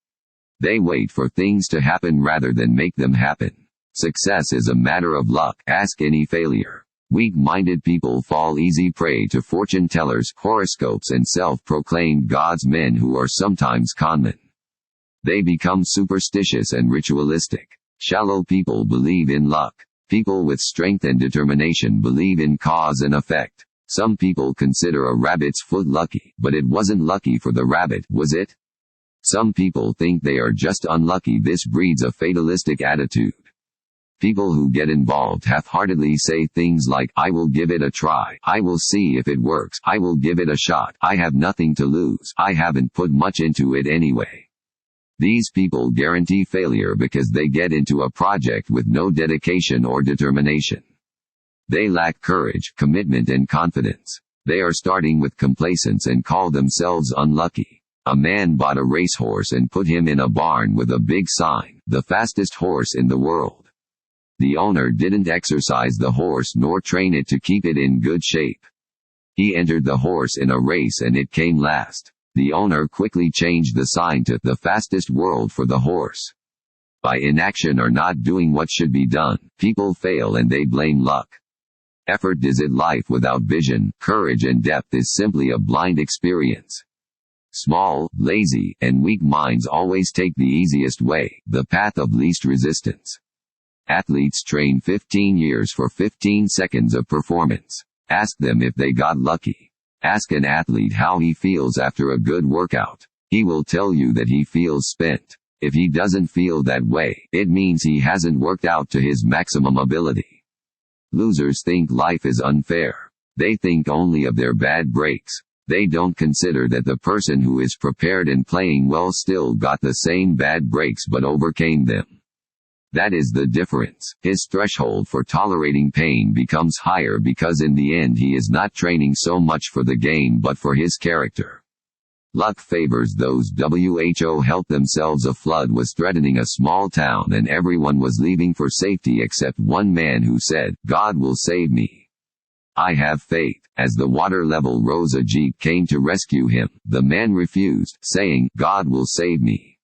They wait for things to happen rather than make them happen. Success is a matter of luck, ask any failure. Weak-minded people fall easy prey to fortune tellers, horoscopes and self-proclaimed God's men who are sometimes conmen. They become superstitious and ritualistic. Shallow people believe in luck. People with strength and determination believe in cause and effect. Some people consider a rabbit's foot lucky, but it wasn't lucky for the rabbit, was it? Some people think they are just unlucky. This breeds a fatalistic attitude. People who get involved half-heartedly say things like, I will give it a try, I will see if it works, I will give it a shot, I have nothing to lose, I haven't put much into it anyway. These people guarantee failure because they get into a project with no dedication or determination. They lack courage, commitment and confidence. They are starting with complacence and call themselves unlucky. A man bought a racehorse and put him in a barn with a big sign, the fastest horse in the world. The owner didn't exercise the horse nor train it to keep it in good shape. He entered the horse in a race and it came last. The owner quickly changed the sign to the fastest world for the horse. By inaction or not doing what should be done, people fail and they blame luck. Effort is it. Life without vision, courage and depth is simply a blind experience. Small, lazy, and weak minds always take the easiest way, the path of least resistance. Athletes train 15 years for 15 seconds of performance. Ask them if they got lucky. Ask an athlete how he feels after a good workout. He will tell you that he feels spent. If he doesn't feel that way, it means he hasn't worked out to his maximum ability. Losers think life is unfair. They think only of their bad breaks. They don't consider that the person who is prepared and playing well still got the same bad breaks but overcame them. That is the difference. His threshold for tolerating pain becomes higher because in the end he is not training so much for the game but for his character. Luck favors those who help themselves. A flood was threatening a small town and everyone was leaving for safety except one man who said, God will save me. I have faith. As the water level rose, a jeep came to rescue him. The man refused, saying, God will save me.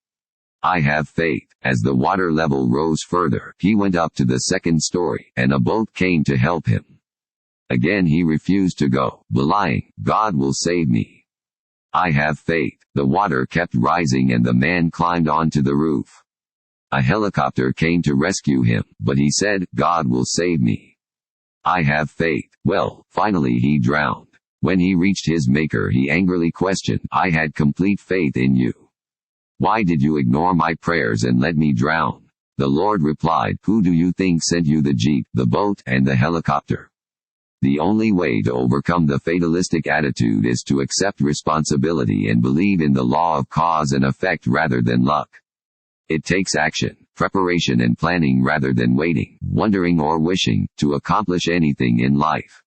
I have faith. As the water level rose further, he went up to the second story, and a boat came to help him. Again he refused to go, belying, God will save me. I have faith. The water kept rising and the man climbed onto the roof. A helicopter came to rescue him, but he said, God will save me. I have faith. Well, finally he drowned. When he reached his maker he angrily questioned, I had complete faith in you. Why did you ignore my prayers and let me drown? The Lord replied, who do you think sent you the jeep, the boat, and the helicopter? The only way to overcome the fatalistic attitude is to accept responsibility and believe in the law of cause and effect rather than luck. It takes action, preparation and planning rather than waiting, wondering or wishing, to accomplish anything in life.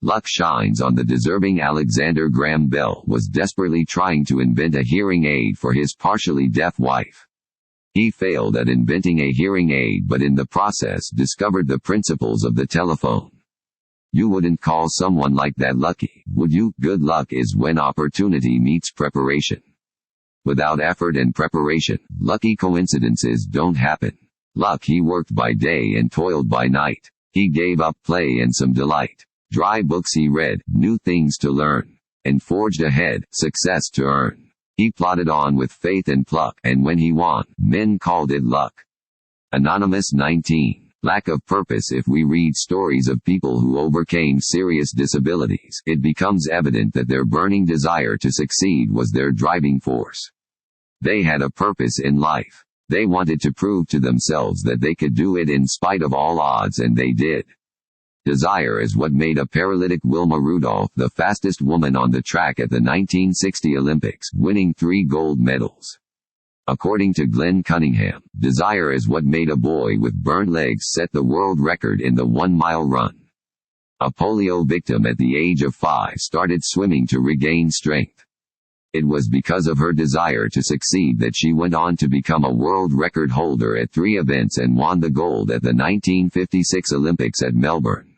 Luck shines on the deserving. Alexander Graham Bell was desperately trying to invent a hearing aid for his partially deaf wife. He failed at inventing a hearing aid but in the process discovered the principles of the telephone. You wouldn't call someone like that lucky, would you? Good luck is when opportunity meets preparation. Without effort and preparation, lucky coincidences don't happen. Luck. He worked by day and toiled by night. He gave up play and some delight. Dry books he read, new things to learn, and forged ahead, success to earn. He plodded on with faith and pluck, and when he won, men called it luck. Anonymous 19. Lack of purpose. If we read stories of people who overcame serious disabilities, it becomes evident that their burning desire to succeed was their driving force. They had a purpose in life. They wanted to prove to themselves that they could do it in spite of all odds, and they did. Desire is what made a paralytic Wilma Rudolph the fastest woman on the track at the 1960 Olympics, winning 3 gold medals. According to Glenn Cunningham, desire is what made a boy with burnt legs set the world record in the 1-mile run. A polio victim at the age of 5 started swimming to regain strength. It was because of her desire to succeed that she went on to become a world record holder at 3 events and won the gold at the 1956 Olympics at Melbourne.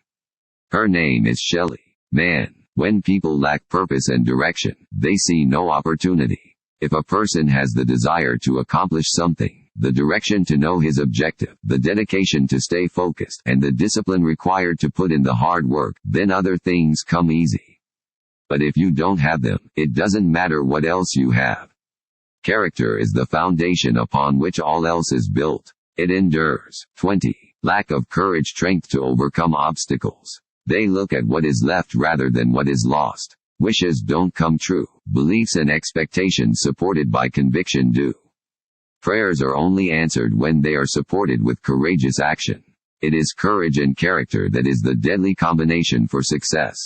Her name is Shelley. Man, when people lack purpose and direction, they see no opportunity. If a person has the desire to accomplish something, the direction to know his objective, the dedication to stay focused, and the discipline required to put in the hard work, then other things come easy. But if you don't have them, it doesn't matter what else you have. Character is the foundation upon which all else is built. It endures. 20. Lack of courage, strength to overcome obstacles. They look at what is left rather than what is lost. Wishes don't come true. Beliefs and expectations supported by conviction do. Prayers are only answered when they are supported with courageous action. It is courage and character that is the deadly combination for success.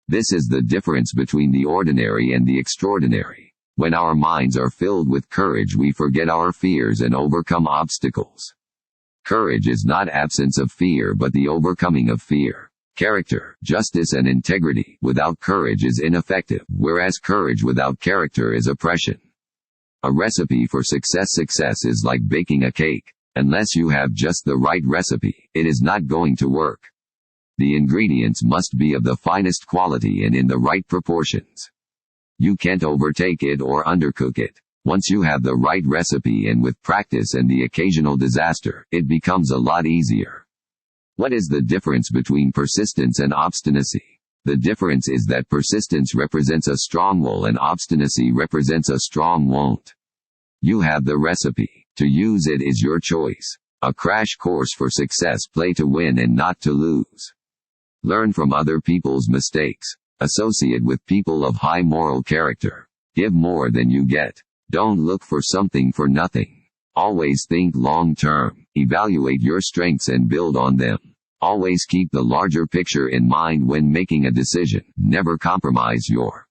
This is the difference between the ordinary and the extraordinary. When our minds are filled with courage, we forget our fears and overcome obstacles. Courage is not absence of fear but the overcoming of fear. Character, justice and integrity without courage is ineffective, whereas courage without character is oppression. A recipe for success. Success is like baking a cake. Unless you have just the right recipe, it is not going to work. The ingredients must be of the finest quality and in the right proportions. You can't overtake it or undercook it. Once you have the right recipe, and with practice and the occasional disaster, it becomes a lot easier. What is the difference between persistence and obstinacy? The difference is that persistence represents a strong will and obstinacy represents a strong won't. You have the recipe. To use it is your choice. A crash course for success. Play to win and not to lose. Learn from other people's mistakes. Associate with people of high moral character. Give more than you get. Don't look for something for nothing. Always think long term. Evaluate your strengths and build on them. Always keep the larger picture in mind when making a decision. Never compromise your